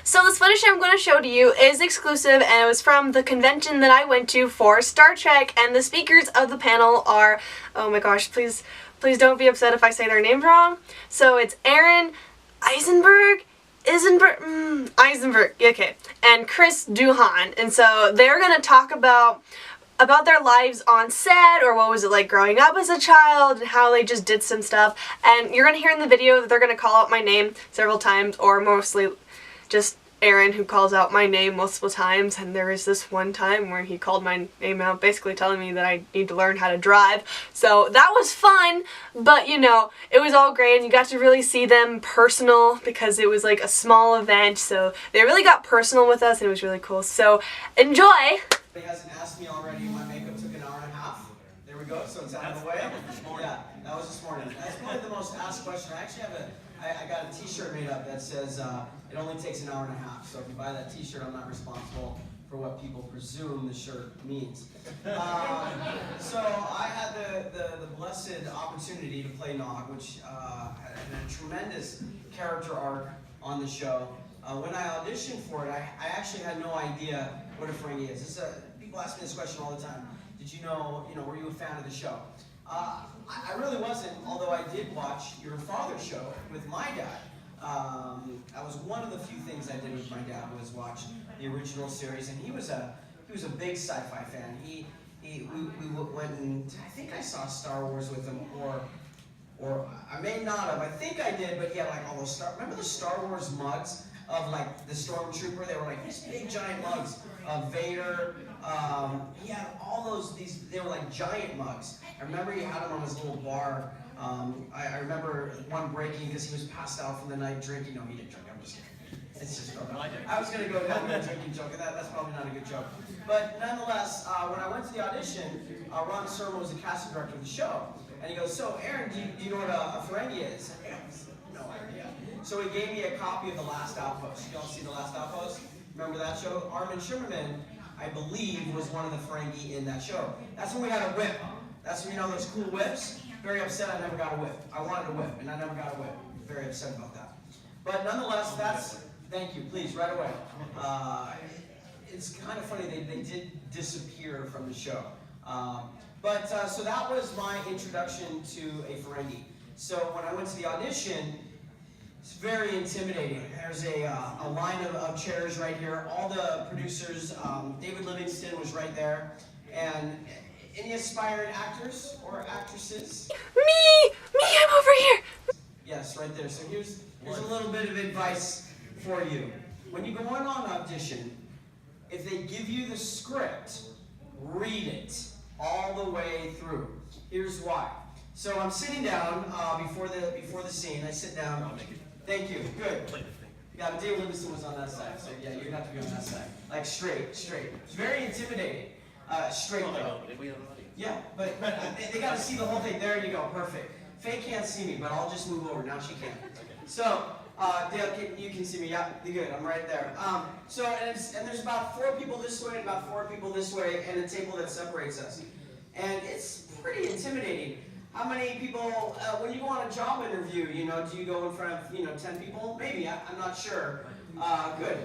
So this footage I'm going to show to you is exclusive, and it was from the convention that I went to for Star Trek, and the speakers of the panel are, oh my gosh, please don't be upset if I say their names wrong. So it's Arron, Eisenberg, okay, and Chris Doohan. And so they're going to talk about their lives on set, or what was it like growing up as a child, and how they just did some stuff. And you're going to hear in the video that they're going to call out my name several times, or mostly just Arron, who calls out my name multiple times. And there is this one time where he called my name out, basically telling me that I need to learn how to drive. So that was fun, but you know, it was all great, and you got to really see them personal, because it was like a small event, so they really got personal with us, and it was really cool. So enjoy! He hasn't asked me already. My makeup took an hour and a half. There we go. So it's out of the way. Yeah, that was this morning. That's probably the most asked question. I actually have I got a T-shirt made up that says it only takes an hour and a half. So if you buy that T-shirt, I'm not responsible for what people presume the shirt means. So I had the blessed opportunity to play Nog, which had a tremendous character arc on the show. When I auditioned for it, I actually had no idea what a Ferengi is. People ask me this question all the time. Did you know, were you a fan of the show? I really wasn't, although I did watch your father's show with my dad. That was one of the few things I did with my dad, was watch the original series, and he was a big sci-fi fan. We went and I think I saw Star Wars with him, or I may not have. I think I did, but he had like all those remember the Star Wars mugs of like the Stormtrooper? They were like these big giant mugs of Vader. He had all they were like giant mugs. I remember he had them on his little bar. I remember one breaking because he was passed out from the night drinking. No, he didn't drink. I'm just kidding. It's just I was going to go down a drinking joke, and that's probably not a good joke. But nonetheless, when I went to the audition, Ron was the casting director of the show. And he goes, so Arron, do you know what a Ferengi is? I have no idea. So he gave me a copy of The Last Outpost. You all see The Last Outpost? Remember that show? Armin Shimmerman, I believe, was one of the Ferengi in that show. That's when we had a whip. That's when, those cool whips. Very upset I never got a whip. I wanted a whip, and I never got a whip. Very upset about that. But nonetheless, thank you, please, right away. It's kind of funny, they did disappear from the show. So that was my introduction to a Ferengi. So when I went to the audition, it's very intimidating. There's a line of chairs right here. All the producers, David Livingston was right there. And any aspiring actors or actresses? Me, I'm over here. Yes, right there. So here's a little bit of advice for you. When you go on audition, if they give you the script, read it all the way through. Here's why. So I'm sitting down before the scene. I sit down. Thank you. Good. Yeah, David Livingston was on that side, so yeah, you have to be on that side. Like straight. It's very intimidating. Straight though. Yeah, but they got to see the whole thing. There you go. Perfect. Faye can't see me, but I'll just move over. Now she can. So, Dale, you can see me. Yeah, good. I'm right there. And there's about 4 people this way and about 4 people this way, and a table that separates us. And it's pretty intimidating. How many people, when you go on a job interview, do you go in front of, 10 people? Maybe. I'm not sure. Good.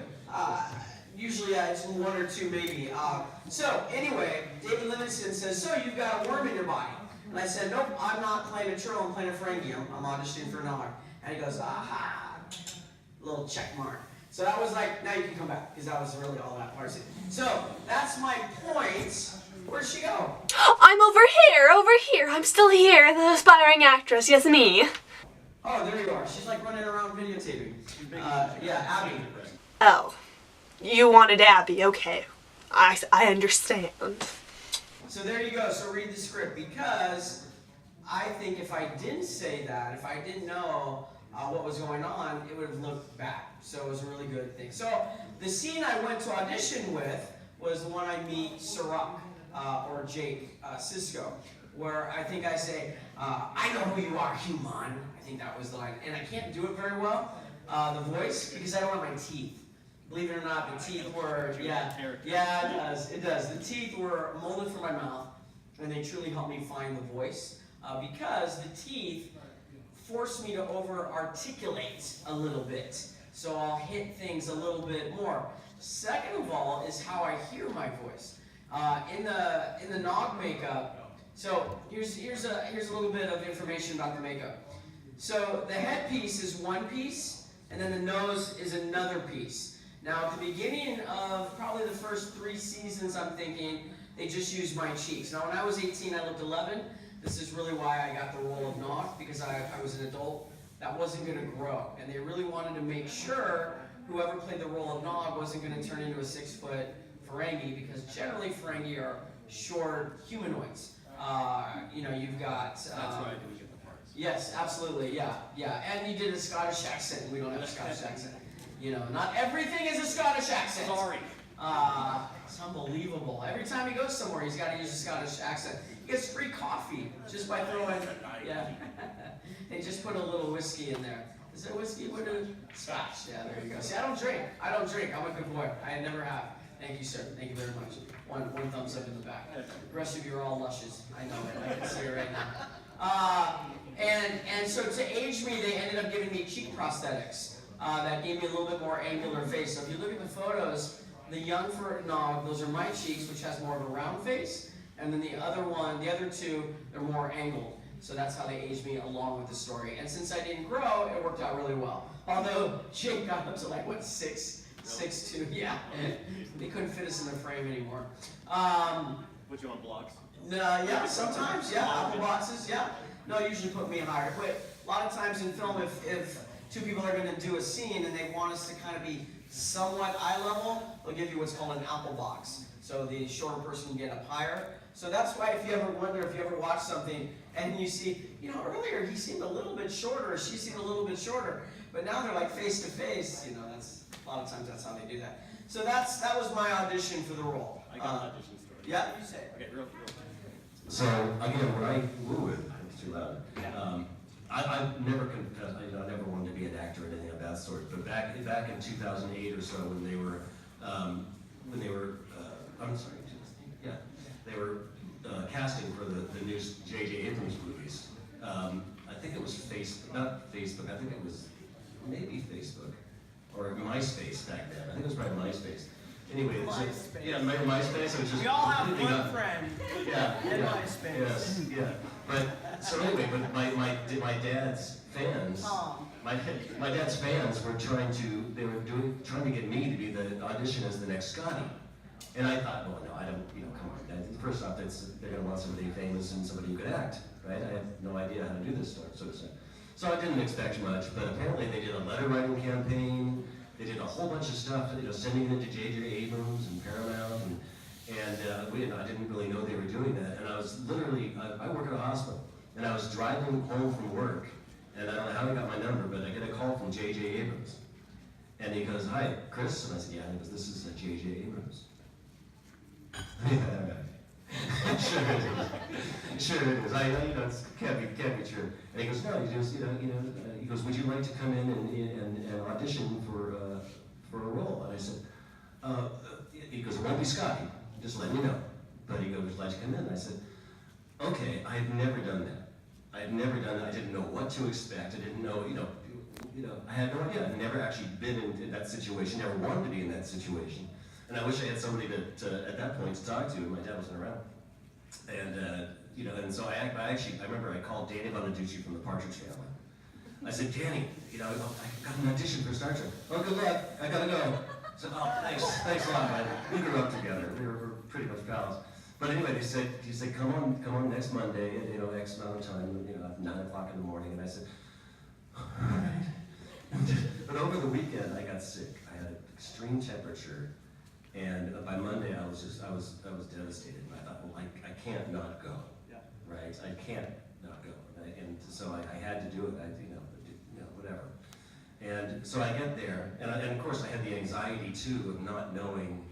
Usually it's 1 or 2 maybe. So anyway, David Livingston says, so you've got a worm in your body. And I said, nope, I'm not playing a churro, I'm playing a Ferengi. I'm auditioning for Nog. And he goes, aha, little check mark. So that was like, now you can come back, because that was really all that part. So that's my point. Where'd she go? I'm over here. I'm still here, the aspiring actress. Yes, me. Oh, there you are. She's like running around videotaping. Yeah, Abby. Oh. You wanted Abby, okay. I understand. So there you go, so read the script, because I think if I didn't say that, if I didn't know what was going on, it would have looked bad. So it was a really good thing. So the scene I went to audition with was the one I meet Sirach, or Jake Sisko, where I think I say, I know who you are, human. I think that was the line. And I can't do it very well, the voice, because I don't have my teeth. Believe it or not, the teeth were, yeah, it does. The teeth were molded from my mouth, and they truly helped me find the voice, because the teeth forced me to over-articulate a little bit. so I'll hit things a little bit more. Second of all is how I hear my voice. In the Nog makeup, so here's a little bit of information about the makeup. So the headpiece is one piece, and then the nose is another piece. Now at the beginning of probably the first 3 seasons, I'm thinking, they just used my cheeks. Now when I was 18, I looked 11. This is really why I got the role of Nog, because I was an adult that wasn't going to grow. And they really wanted to make sure whoever played the role of Nog wasn't going to turn into a 6-foot Ferengi, because generally Ferengi are short humanoids. You know, you've got... That's why I didn't get the parts. Yes, absolutely, yeah. And you did a Scottish accent. We don't have a Scottish accent. You know, not everything is a Scottish accent. Sorry. It's unbelievable. Every time he goes somewhere, he's got to use a Scottish accent. He gets free coffee just by throwing, yeah. They just put a little whiskey in there. Is there whiskey? What is Scotch? Yeah, there you go. See, I don't drink. I'm a good boy. I never have. Thank you, sir. Thank you very much. One thumbs up in the back. The rest of you are all lushes. I know it. I can see it right now. And so to age me, they ended up giving me cheek prosthetics that gave me a little bit more angular face. So if you look at the photos, the young Nog, those are my cheeks, which has more of a round face, and then the other two, they're more angled. So that's how they aged me along with the story. And since I didn't grow, it worked out really well. Although Jake got up to like, what, 6'2", yeah. They couldn't fit us in the frame anymore. Put you on blocks? No, yeah, sometimes, yeah, apple boxes, yeah. No, usually put me higher. But a lot of times in film, if 2 people are going to do a scene and they want us to kind of be somewhat eye level, they'll give you what's called an apple box. So the shorter person can get up higher. So that's why if you ever wonder, if you ever watch something and you see, you know, earlier he seemed a little bit shorter, or she seemed a little bit shorter, but now they're like face to face, you know, that's, a lot of times that's how they do that. So that was my audition for the role. I got an audition story. Yeah, you say it. Okay, real. So again, it's too loud. I've never confessed, I never wanted to be an actor or anything of that sort. But back in 2008 or so, when they were, I'm sorry, yeah, they were casting for the new J.J. Abrams movies. I think it was not Facebook. I think it was maybe Facebook or MySpace back then. I think it was probably MySpace. Anyway, MySpace. Yeah, remember MySpace? It was just We all have completely one friend in MySpace. Yes, yeah. But so anyway, but my dad's fans, my dad's fans were trying to get me to be the audition as the next Scotty. And I thought, well, no, I don't, come on. First off, they're going to want somebody famous and somebody who could act, right? I had no idea how to do this sort of stuff. So I didn't expect much, but apparently they did a letter writing campaign. They did a whole bunch of stuff, sending it into J.J. Abrams and Paramount, and I didn't really know they were doing that. And I was literally, I work at a hospital, and I was driving home from work, and I don't know how he got my number, but I get a call from J.J. Abrams. And he goes, "Hi, Chris," and I said, "Yeah," and he goes, "This is J.J. Abrams." Sure it is. Sure it is. It can't be true. And he goes, "No," he goes, he goes, "Would you like to come in and audition for a role?" And I said, he goes, "It won't be Scotty, just let me know." But he goes, "Would you like to come in?" And I said, "Okay, I had never done that. I had never done that. I didn't know what to expect. I didn't know, I had no idea. I'd never actually been in that situation, never wanted to be in that situation. And I wish I had somebody to at that point to talk to, and my dad wasn't around. And, and so I remember I called Danny Bonaducci from the Partridge Family. I said, "Danny, I got an audition for Star Trek." "Oh, good luck, I gotta go." I said, "Oh, thanks a lot, man." We grew up together, we were pretty much pals. But anyway, he said, come on next Monday at, X amount of time, at 9 o'clock in the morning. And I said, "All right." But over the weekend, I got sick. I had an extreme temperature. And by Monday, I was devastated. And I thought, well, I can't not go, right? I can't not go. And so I had to do it. Whatever. And so I get there, and of course I had the anxiety too of not knowing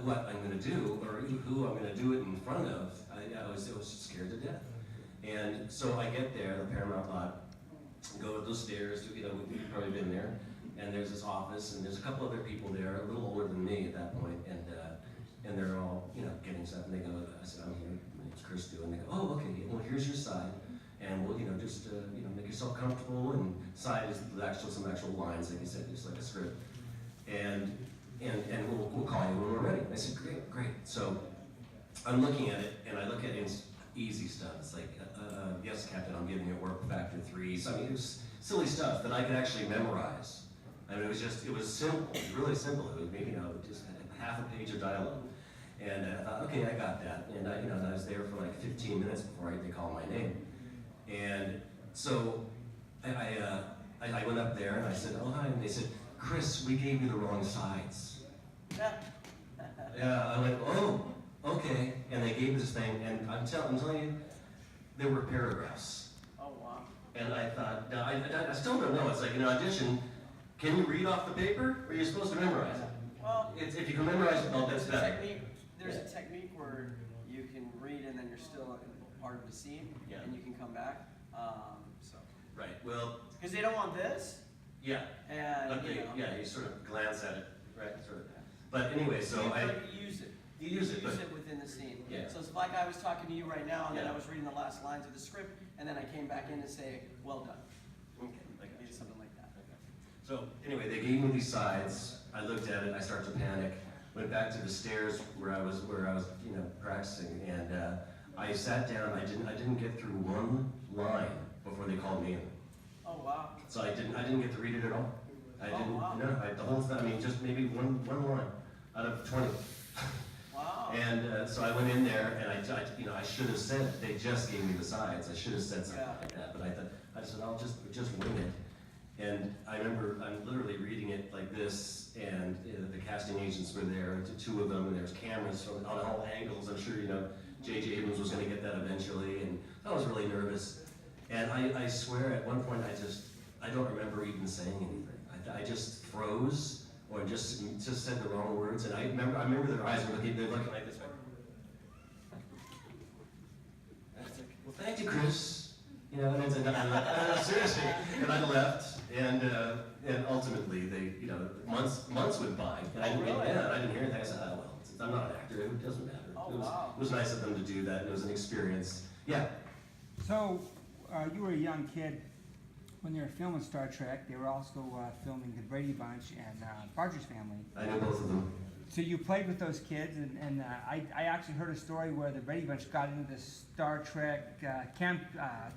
what I'm going to do or who I'm going to do it in front of. I was just scared to death. And so I get there, the Paramount lot, go up those stairs. We've probably been there. And there's this office, and there's a couple other people there, a little older than me at that point, and they're all, getting stuff, and they go, I said, "I'm here, my name's Chris Doohan," and they go, "Oh, okay, well, here's your side, and we'll, just, make yourself comfortable, and side is some actual lines, like you said, just like a script. And we'll call you when we're ready. I said, great. So I'm looking at it, and I look at it, it's easy stuff. It's like, yes, Captain, I'm giving you work factor 3. So I mean, it was silly stuff that I could actually memorize. I mean, it was simple, it was really simple. It was maybe, just half a page of dialogue. And I thought, okay, I got that. And I was there for like 15 minutes before they called my name. And so I went up there and I said, oh, hi. And they said, Chris, we gave you the wrong sides. Yeah, I went, oh, okay. And they gave this thing, and I'm telling you, there were paragraphs. Oh, wow. And I thought, now I still don't know. It's like an audition. Can you read off the paper, or are you supposed to memorize it? Well, If you can memorize it, well, that's better. There's a technique where you can read and then you're still part of the scene, Yeah. and you can come back. Right. Well. Because they don't want this. Yeah. And Okay. Yeah. You sort of glance at it, right? Sort of. But anyway, so you use it. You use it, but within the scene. Yeah. So it's like I was talking to you right now, and then Yeah. I was reading the last lines of the script, and then I came back in to say, well done. okay. I got you. Maybe something like that. Okay. So anyway, they gave me these sides. I looked at it. I started to panic. Went back to the stairs where I was, practicing, and I sat down. I didn't get through one line before they called me in. Oh wow. So I didn't get to read it at all. I Oh, didn't. wow. No, the whole thing. I mean, just maybe one line out of 20. Wow. And so I went in there, and I should have said, they just gave me the sides. I should have said something like that. But I said, I'll just wing it. And I remember I'm literally reading it like this, and the casting agents were there, two of them, and there's cameras on all angles. I'm sure J.J. Abrams was going to get that eventually, and I was really nervous. And I swear at one point I don't remember even saying anything. I just froze, or just said the wrong words. And I remember their eyes were they're looking like this. Well, thank you, Chris. And I left. Seriously, and I left. And ultimately, they, months went by, and I didn't hear anything. I said, oh, well, since I'm not an actor, it doesn't matter. Oh, It was nice of them to do that, and it was an experience. Yeah. So, you were a young kid when they were filming Star Trek. They were also filming The Brady Bunch and Barger's Family. I know both of them. So you played with those kids, and I actually heard a story where the Brady Bunch got into the Star Trek camp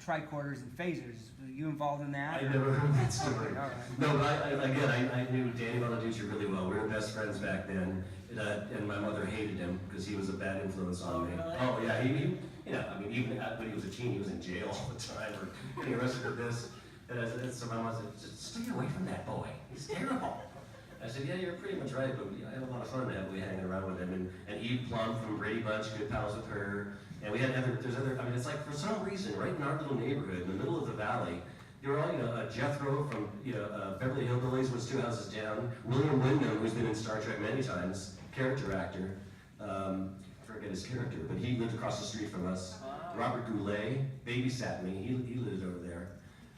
tricorders and phasers. Were you involved in that? I never heard that story. All right. No, but I knew Danny Bonaducci really well. We were best friends back then, and my mother hated him because he was a bad influence on me. Really? Oh yeah, even when he was a teen, he was in jail all the time or getting arrested for this. And so my mom said, just stay away from that boy. He's terrible. I said, yeah, you're pretty much right, but I had a lot of fun hanging around with him. And Eve Plum from Brady Bunch, good pals with her. And we had it's like for some reason, right in our little neighborhood, in the middle of the valley, they were all, Jethro from, Beverly Hillbillies was 2 houses down. William Wyndham, who's been in Star Trek many times, character actor. I forget his character, but he lived across the street from us. Wow. Robert Goulet babysat me, he lived over there.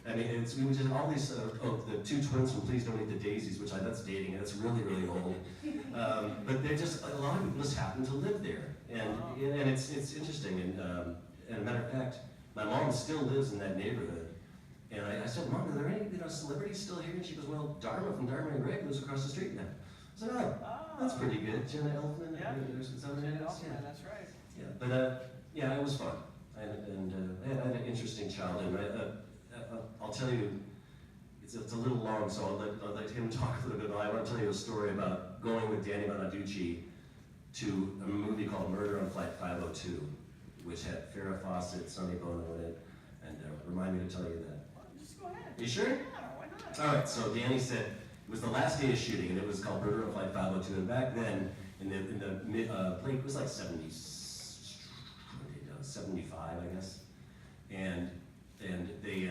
I mean, we were just all these, the two twins from Please Don't Eat the Daisies, which that's dating, and it's really, really old. But they're just, a lot of people just happen to live there. And it's interesting, and a matter of fact, my mom still lives in that neighborhood. And I said, Mom, are there any celebrities still here? And she goes, well, Dharma from Dharma and Greg lives across the street now. I said, oh, that's pretty good. Jenna Elfman, Yeah. Jenna Elfman, that's right. Yeah, but yeah, it was fun. I had an interesting childhood. I'll tell you, it's a little long, so I'll let him talk a little bit, but I want to tell you a story about going with Danny Bonaducci to a movie called Murder on Flight 502, which had Farrah Fawcett, Sonny Bono in it, and remind me to tell you that. Just go ahead. You sure? Yeah, why not? All right, so Danny said it was the last day of shooting, and it was called Murder on Flight 502, and back then, in the mid, it was like 75, I guess, and they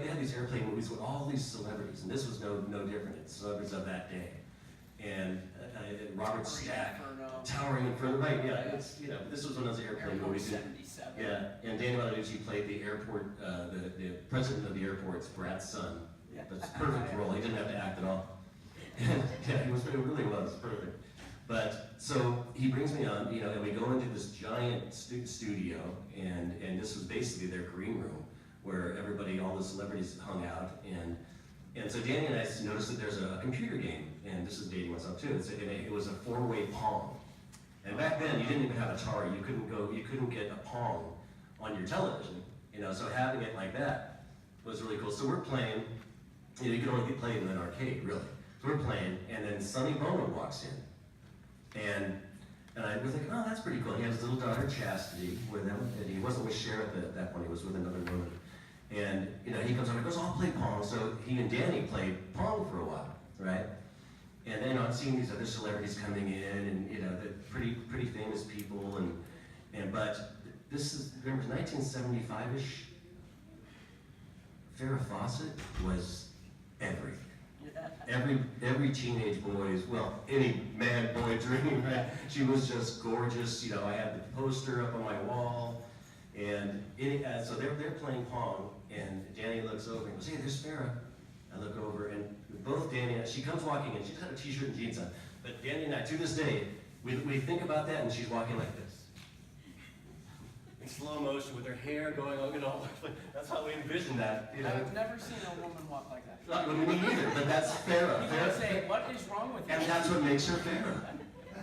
had these airplane movies with all these celebrities, and this was no different. It's celebrities of that day, and Robert Stack, Towering Inferno, right? Yeah, this was one of those airplane movies. 77. Yeah, and Danny Bonaducci played the airport, the president of the airport's Brad's son. Yeah. That's a perfect role. He didn't have to act at all. Yeah, it really was perfect. But so he brings me on, and we go into this giant studio, and this was basically their green room, where everybody, all the celebrities hung out, and so Danny and I noticed that there's a computer game, and this is dating myself too. It was a 4-way Pong, and back then you didn't even have Atari. You couldn't get a Pong on your television, So having it like that was really cool. So we're playing. You could only play in an arcade, really. So we're playing, and then Sonny Bono walks in, and I was like, oh, that's pretty cool. He has his little daughter Chastity with him, and he wasn't with Cher at that point. He was with another woman. And he comes over and goes, oh, I'll play Pong. So he and Danny played Pong for a while, right? And then I'm seeing these other celebrities coming in, and the pretty famous people, but this is, remember, 1975-ish. Farrah Fawcett was everything. Every teenage boy's, well, any man boy dream, right? She was just gorgeous. I had the poster up on my wall, and so they're playing Pong, and Danny looks over and goes, hey, there's Farrah. I look over, and both Danny and I, she comes walking in. She's got a t-shirt and jeans on, but Danny and I, to this day, we think about that, and she's walking like this. In slow motion with her hair going on, that's how we envision that. I've never seen a woman walk like that. Not me either, but that's Farrah. You gotta say, what is wrong with you? And that's what makes her Farrah,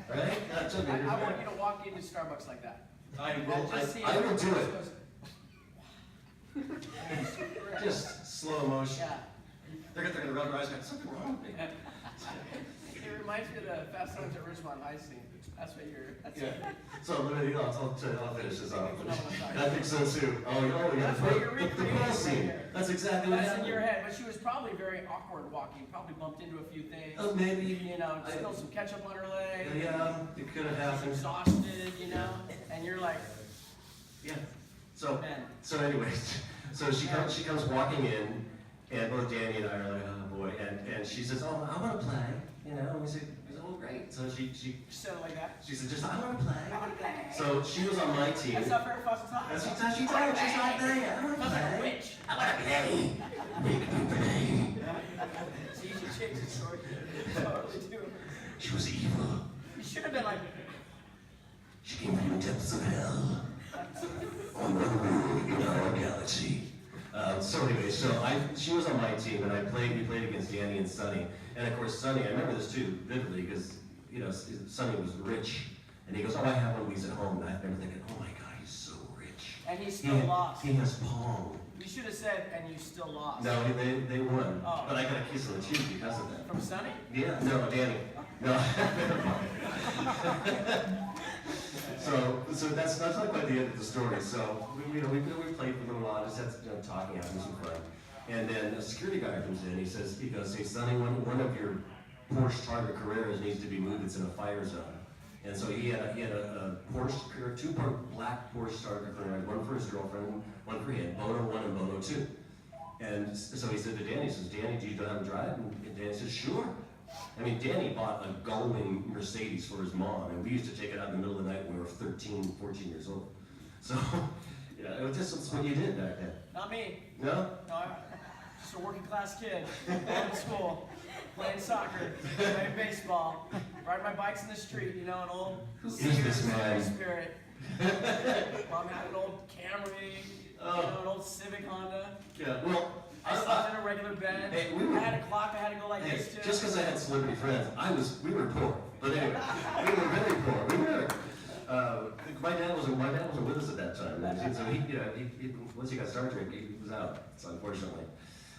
right? That's what makes her I want you Farrah. to walk into Starbucks like that. I I will do it. Just slow motion. Yeah. They're gonna rub their eyes. There's something wrong with me. It reminds me of the Fast Times at Ridgemont High scene. That's what you're. That's Yeah. So I'll finish this off. No, I'm sorry. I think so too. Oh, yeah. That's what you're The recreating ball right scene. here. That's exactly what That's happened. in your head, but she was probably very awkward walking. Probably bumped into a few things. Oh, maybe. Spilled some ketchup on her leg. Yeah, it could have happened. Exhausted, and you're like, Yeah. So man. anyways, so she comes walking in, and both Danny and I are like, oh boy, and she says, oh, I want to play, and we said, oh great. So she Said it like that. said, just I want to play. I want to play. So she was on my team. That's how Farrah Fawcett's not. That's what she told. She's like, I want to Sounds like a play. witch. I want to play. Make me play. So you should change the story. Totally do. She was evil. You should have been like, She came from the depths of hell. On one world in our galaxy. So anyway, she was on my team, and we played against Danny and Sonny. And of course, Sonny, I remember this too vividly because Sonny was rich, and he goes, "Oh, I have one of these at home." And I remember thinking, "Oh my God, he's so rich." and he still lost. He has Pong. You should have said, and you still lost. No, they won, Oh. but I got a kiss on the cheek because of that. From Sonny? Yeah, no, Danny. No. So that's not quite the end of the story. So we played for a little while, just had talking, having some fun, and then a security guard comes in. He goes, "Hey, Sonny, one of your Porsche Targa Carreras needs to be moved. It's in a fire zone." And so he had a Porsche, two black Porsche Targa Carreras, one for his girlfriend, one for him, Bono 1 and Bono 2. And so he said to Danny, "Danny, do you know how to drive?" And Danny said, "Sure." I mean, Danny bought a Gullwing Mercedes for his mom, and we used to take it out in the middle of the night when we were 13, 14 years old. So, it was just what you did back then. Not me. No? No, I'm just a working class kid, going to school, playing soccer, playing baseball, riding my bikes in the street, an old Who is this man? Spirit. Mom had an old Camry, an old Civic Honda. Yeah, well, I slept in a regular bed. Hey, I had a clock I had to go like this to. just because I had celebrity friends, we were poor. But anyway, we were very poor. We were. My dad wasn't with us at that time. And so he once he got Star Trek, he was out. So unfortunately,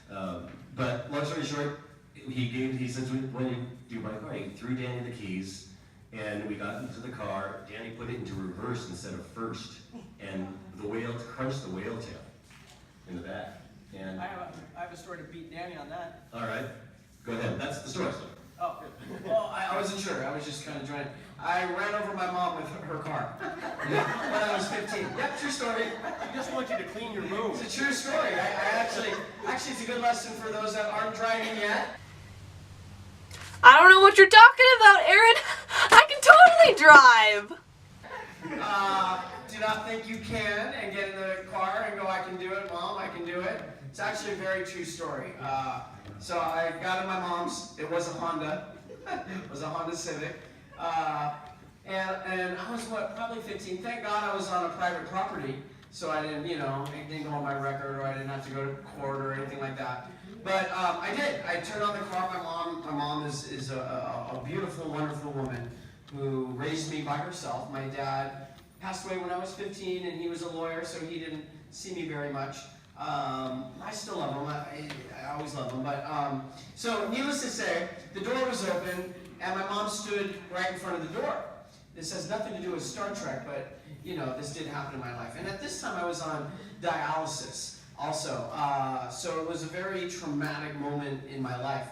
but long story short, he said when you do my car, he threw Danny the keys, and we got into the car. Danny put it into reverse instead of first, and the whale crunched the whale tail in the back. And I have a story to beat Danny on that. all right, go ahead. That's the story. Oh, Well, I wasn't sure. I was just kind of trying. I ran over my mom with her car when I was 15. Yep, true story. I just want you to clean your room. It's a true story. I actually, it's a good lesson for those that aren't driving yet. I don't know what you're talking about, Aaron. I can totally drive. Do not think you can and get in the car and go, "I can do it, Mom, I can do it." It's actually a very true story. So I got in my mom's, it was a Honda, it was a Honda Civic. And I was, probably 15. Thank God I was on a private property, so I didn't, you know, it didn't go on my record, or I didn't have to go to court or anything like that. But I did. I turned on the car. My mom is a beautiful, wonderful woman who raised me by herself. My dad passed away when I was 15, and he was a lawyer, so he didn't see me very much. I still love him. I always love him. But so, needless to say, the door was open, and my mom stood right in front of the door. This has nothing to do with Star Trek, but you know, this did happen in my life. And at this time, I was on dialysis also. So it was a very traumatic moment in my life.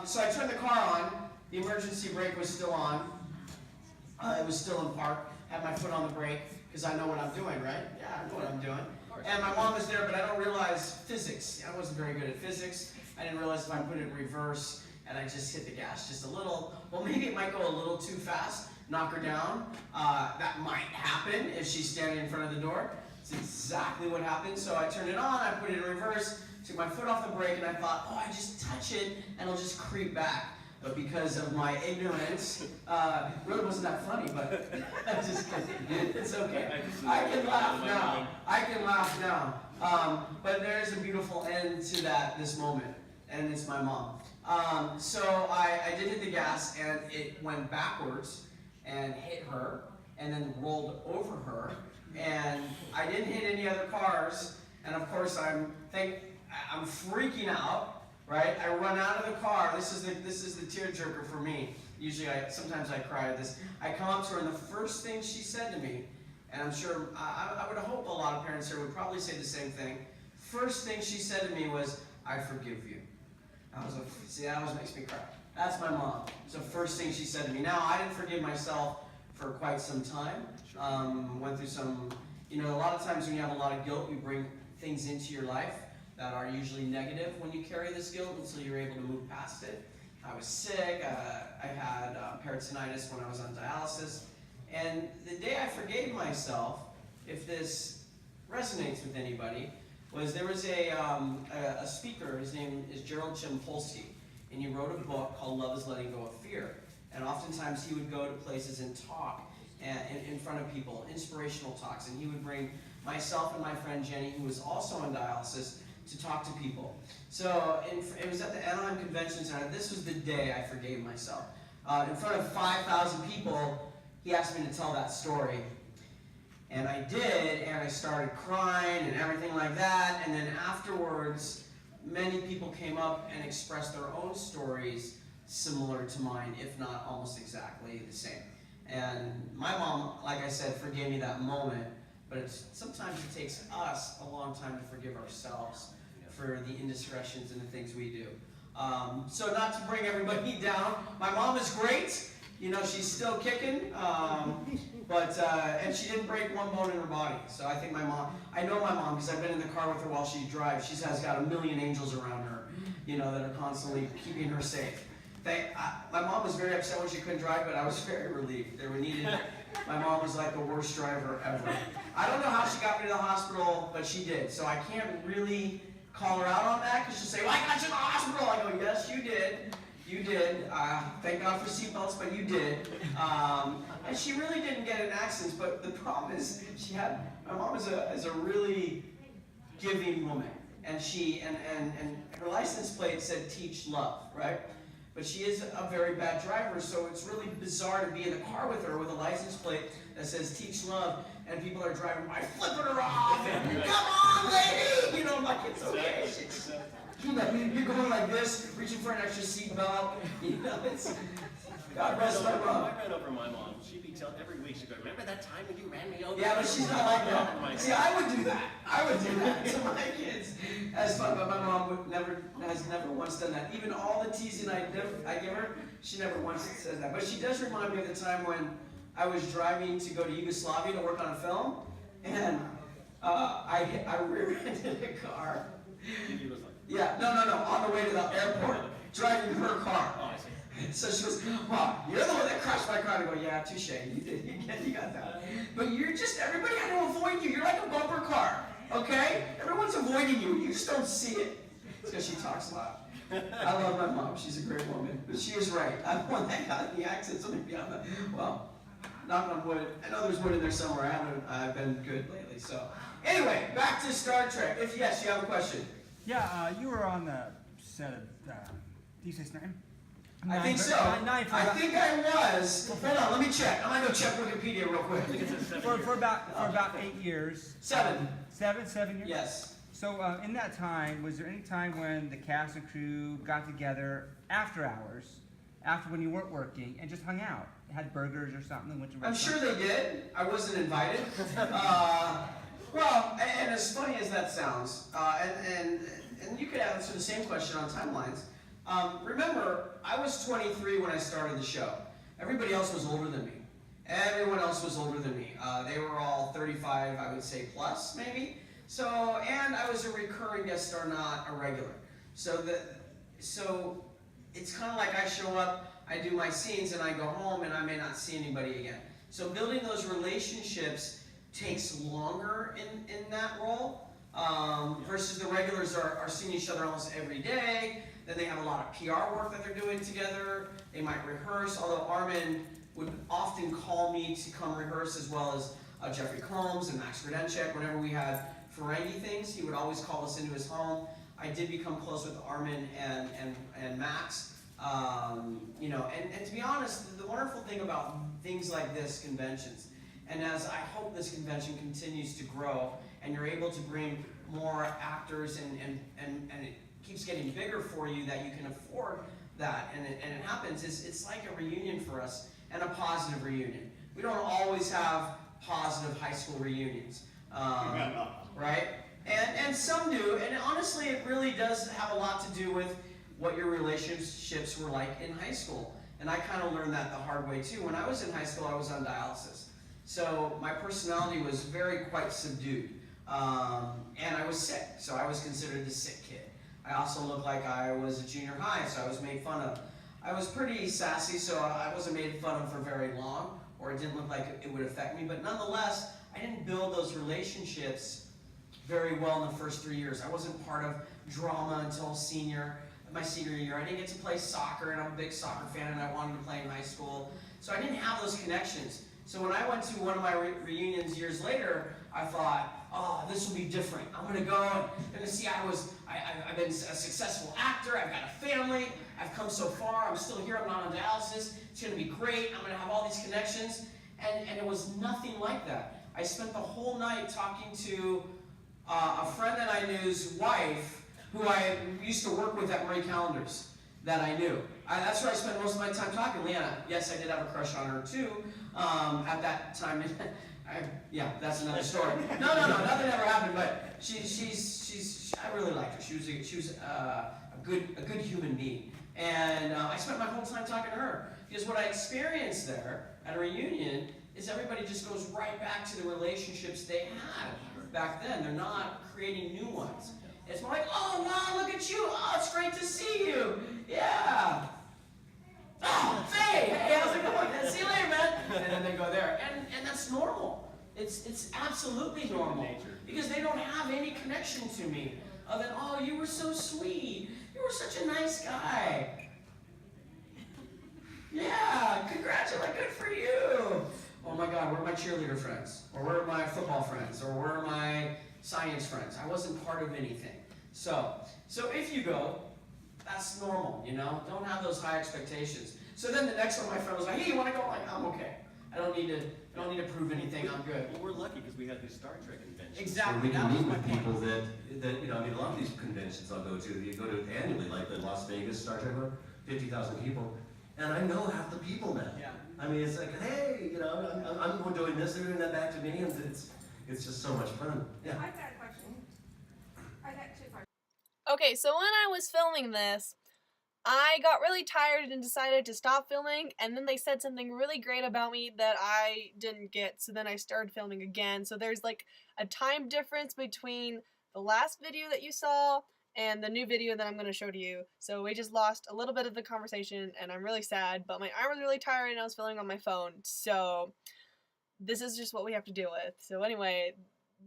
So I turned the car on. The emergency brake was still on. It was still in park. Had my foot on the brake because I know what I'm doing, right? Yeah, I know what I'm doing. And my mom was there, but I don't realize physics. I wasn't very good at physics. I didn't realize if I put it in reverse and I just hit the gas just a little, well, maybe it might go a little too fast, knock her down. That might happen if she's standing in front of the door. It's exactly what happened. So I turned it on, I put it in reverse, took my foot off the brake, and I thought, oh, I just touch it and it'll just creep back. But because of my ignorance, really wasn't that funny, but I'm just kidding. It's okay. I can laugh now. I can laugh now. But there is a beautiful end to this moment, and it's my mom. So I did hit the gas, and it went backwards and hit her, and then rolled over her, and I didn't hit any other cars, and of course I'm freaking out. Right? I run out of the car. This is the tearjerker for me. Usually, sometimes I cry at this. I come up to her, and the first thing she said to me, and I'm sure I would hope a lot of parents here would probably say the same thing. First thing she said to me was, "I forgive you." That always makes me cry. That's my mom. It's the first thing she said to me. Now, I didn't forgive myself for quite some time. Went through some, you know, a lot of times when you have a lot of guilt, you bring things into your life that are usually negative when you carry this guilt until you're able to move past it. I was sick. I had peritonitis when I was on dialysis. And the day I forgave myself, if this resonates with anybody, was there was a speaker. His name is Gerald Chimpolsky, and he wrote a book called Love is Letting Go of Fear. And oftentimes he would go to places and talk in front of people, inspirational talks, and he would bring myself and my friend Jenny, who was also on dialysis, to talk to people. So it was at the Anaheim Convention Center. This was the day I forgave myself. In front of 5,000 people, he asked me to tell that story. And I did, and I started crying and everything like that. And then afterwards, many people came up and expressed their own stories similar to mine, if not almost exactly the same. And my mom, like I said, forgave me that moment. But sometimes it takes us a long time to forgive ourselves for the indiscretions and the things we do. So not to bring everybody down, my mom is great. You know, she's still kicking. And she didn't break one bone in her body. So I think I know my mom because I've been in the car with her while she drives. She has got a million angels around her, you know, that are constantly keeping her safe. My mom was very upset when she couldn't drive, but I was very relieved. My mom was like the worst driver ever. I don't know how she got me to the hospital, but she did. So I can't really call her out on that because she'll say, well, I got you to the hospital. I go, yes, you did. You did. Thank God for seatbelts, but you did. And she really didn't get in accidents, but the problem is my mom is a really giving woman. And and her license plate said teach love, right? But she is a very bad driver, so it's really bizarre to be in the car with her with a license plate that says teach love, and people are driving by flipping her off, and come on, lady! You know, I'm like, it's okay. You're going like this, reaching for an extra seatbelt. You know, it's God rest my mom. I ran over my mom. She'd be telling every week, she'd go, remember that time when you ran me over? Yeah, but she's not like that. See, I would do that to my kids. That's fun, but my mom has never once done that. Even all the teasing I give her, she never once says that. But she does remind me of the time when I was driving to go to Yugoslavia to work on a film, and I rear-ended a car. Yeah, no, on the way to the airport, driving her car. Oh, I see. So she goes, Mom, you're the one that crashed my car. And I go, yeah, touche, you did, you got that. But everybody had to avoid you. You're like a bumper car, okay? Everyone's avoiding you. You just don't see it. It's because she talks a lot. I love my mom. She's a great woman. But she is right. I'm the one that got in the accident, so maybe I'm not knock on wood. I know there's wood in there somewhere. I've been good lately. So, anyway, back to Star Trek. If yes, you have a question. Yeah, you were on the set of D69. I think so. I think I was. Hold on, let me check. I'm gonna go check Wikipedia real quick. For about 8 years. 7. 7 years. Yes. So in that time, was there any time when the cast and crew got together after hours, after when you weren't working, and just hung out, had burgers or something, and went to I'm sure restaurants? they did. I wasn't invited. Well, and as funny as that sounds, and you could answer the same question on timelines. Remember, I was 23 when I started the show. Everybody else was older than me. Everyone else was older than me. They were all 35, I would say, plus, maybe. So, and I was a recurring guest star, not a regular. So it's kind of like I show up, I do my scenes, and I go home, and I may not see anybody again. So building those relationships takes longer in that role, versus the regulars are seeing each other almost every day. Then they have a lot of PR work that they're doing together. They might rehearse, although Arron would often call me to come rehearse, as well as Jeffrey Combs and Max Grodenchik. Whenever we had Ferengi things, he would always call us into his home. I did become close with Arron and Max. You know, and to be honest, the wonderful thing about things like this, conventions, and as I hope this convention continues to grow, and you're able to bring more actors and it keeps getting bigger for you, that you can afford that, and it happens, it's like a reunion for us, and a positive reunion. We don't always have positive high school reunions, right? And some do, and honestly, it really does have a lot to do with what your relationships were like in high school. And I kind of learned that the hard way too. When I was in high school, I was on dialysis. So my personality was quite subdued. And I was sick, so I was considered the sick kid. I also looked like I was a junior high, so I was made fun of. I was pretty sassy, so I wasn't made fun of for very long, or it didn't look like it would affect me. But nonetheless, I didn't build those relationships very well in the first 3 years. I wasn't part of drama until my senior year. I didn't get to play soccer, and I'm a big soccer fan, and I wanted to play in high school. So I didn't have those connections. So when I went to one of my reunions years later, I thought, oh, this will be different. I'm going to go, and going to see I've been a successful actor, I've got a family, I've come so far, I'm still here, I'm not on dialysis, it's going to be great, I'm going to have all these connections. And it was nothing like that. I spent the whole night talking to a friend that I knew's wife, who I used to work with at Marie Callender's, that I knew. That's where I spent most of my time talking. Leanna, yes, I did have a crush on her too, at that time. Yeah, that's another story. No, nothing ever happened, but I really liked her. She was a good human being. And I spent my whole time talking to her. Because what I experienced there at a reunion is everybody just goes right back to the relationships they had back then. They're not creating new ones. It's more like, oh, wow, look at you. Oh, it's great to see you. Yeah. Oh, hey, how's it going? See you later, man. And then they go there. And that's normal. It's absolutely normal. Because they don't have any connection to me. Other than, oh, you were so sweet. You were such a nice guy. Yeah, congratulations, good for you. Oh my God, where are my cheerleader friends? Or where are my football friends? Or where are my science friends? I wasn't part of anything. So if you go, that's normal, you know? Don't have those high expectations. So then the next one, my friend was like, hey, you want to go? I'm like, I'm okay. I don't need to prove anything. I'm good. Well, we're lucky because we have these Star Trek conventions. So Exactly. we can meet with people that you know. I mean, a lot of these conventions I'll go to. You go to annually, like the Las Vegas Star Trek one, 50,000 people, and I know half the people now. Yeah. I mean, it's like, hey, you know, I'm doing this, they're doing that back to me, and it's just so much fun. Yeah. I've got a question. I got two questions. Okay, so when I was filming this, I got really tired and decided to stop filming, and then they said something really great about me that I didn't get, so then I started filming again. So there's like a time difference between the last video that you saw and the new video that I'm going to show to you. So we just lost a little bit of the conversation, and I'm really sad, but my arm was really tired and I was filming on my phone, so this is just what we have to deal with. So anyway,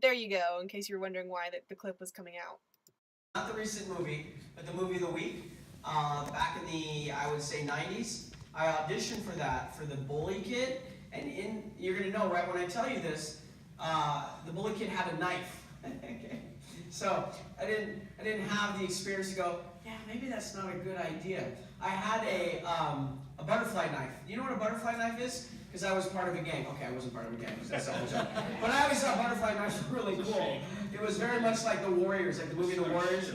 there you go, in case you're wondering why the clip was coming out. Not the recent movie, but the movie of the week. Back in the, I would say, 90s, I auditioned for that, for the bully kid, And you're going to know right when I tell you this, the bully kid had a knife. Okay? So I didn't have the experience to go, yeah, maybe that's not a good idea. I had a butterfly knife. You know what a butterfly knife is? Because I was part of a gang. Okay, I wasn't part of a gang, because that's all joke. But I always thought butterfly knives were really cool. It was very much like the Warriors, like the movie The Warriors.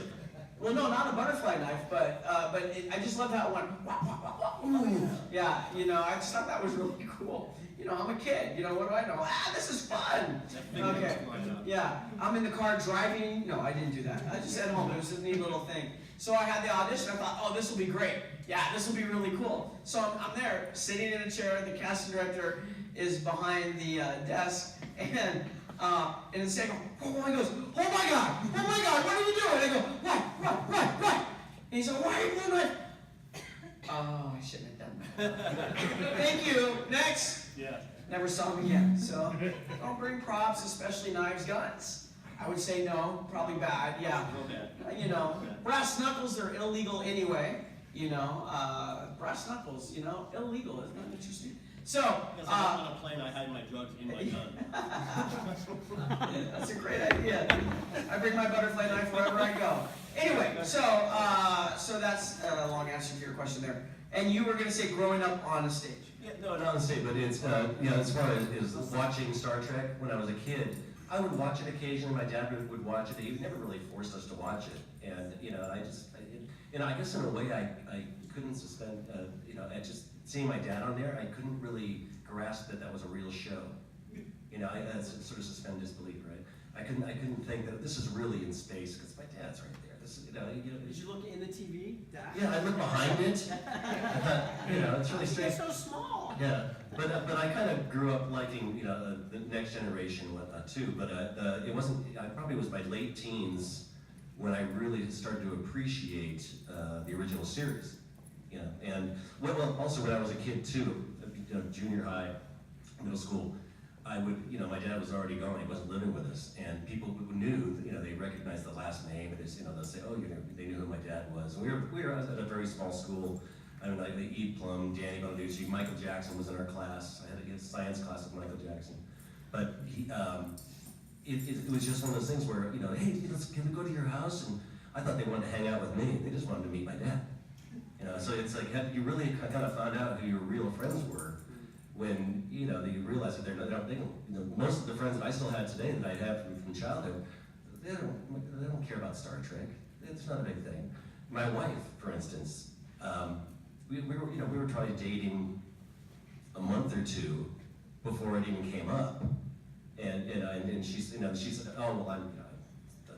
Well, no, not a butterfly knife, but I just loved how it went. Wah, wah, wah, wah. Ooh. Yeah, you know, I just thought that was really cool. You know, I'm a kid. You know, what do I know? Ah, this is fun. Okay. Yeah, I'm in the car driving. No, I didn't do that. I just at home. It was a neat little thing. So I had the audition. I thought, oh, this will be great. Yeah, this will be really cool. So I'm there, sitting in a chair. The casting director is behind the desk, and instead I go, oh, he goes, oh my God, what are you doing? I go, right. And he's like, why are you doing that? Oh, I shouldn't have done that. Thank you. Next. Yeah. Never saw him again. So don't bring props, especially knives, guns. I would say no, probably bad. Yeah. You know, brass knuckles are illegal anyway. You know, brass knuckles, you know, illegal. Isn't that interesting? So, Because I'm on a plane, I hide my drugs in my gun. That's a great idea. I bring my butterfly knife wherever I go. Anyway, so that's a long answer to your question there. And you were going to say growing up on a stage. Yeah, no, not on the stage, but it's, you know, as far as watching Star Trek when I was a kid, I would watch it occasionally. My dad would watch it. He never really forced us to watch it. And, you know, I guess in a way I couldn't suspend, you know, seeing my dad on there, I couldn't really grasp that was a real show. You know, I had to sort of suspend disbelief, right? I couldn't think that this is really in space, because my dad's right there. This is, you know, Did you look in the TV? yeah, I look behind it. I thought, you know, it's really strange. It's so small. Yeah, but I kind of grew up liking, you know, the Next Generation and whatnot too. But it wasn't. I probably was my late teens when I really started to appreciate the original series. You know, and well, also when I was a kid too, you know, junior high, middle school, I would, you know, my dad was already gone. He wasn't living with us, and people who knew, you know, they recognized the last name, and you know, they'll say, oh, you know, they knew who my dad was. And we were at a very small school. I don't know, like Ede Plum, Danny Bonaducci, Michael Jackson was in our class. I had a science class with Michael Jackson, but he, it was just one of those things where, you know, hey, can we go to your house? And I thought they wanted to hang out with me. They just wanted to meet my dad. You know, so it's like you really kind of found out who your real friends were when, you know, you realize that they don't, you know, most of the friends that I still had today that I had from childhood, they don't care about Star Trek. It's not a big thing. My wife, for instance, we were probably dating a month or two before it even came up, and she's, you know, she said, oh well, I'm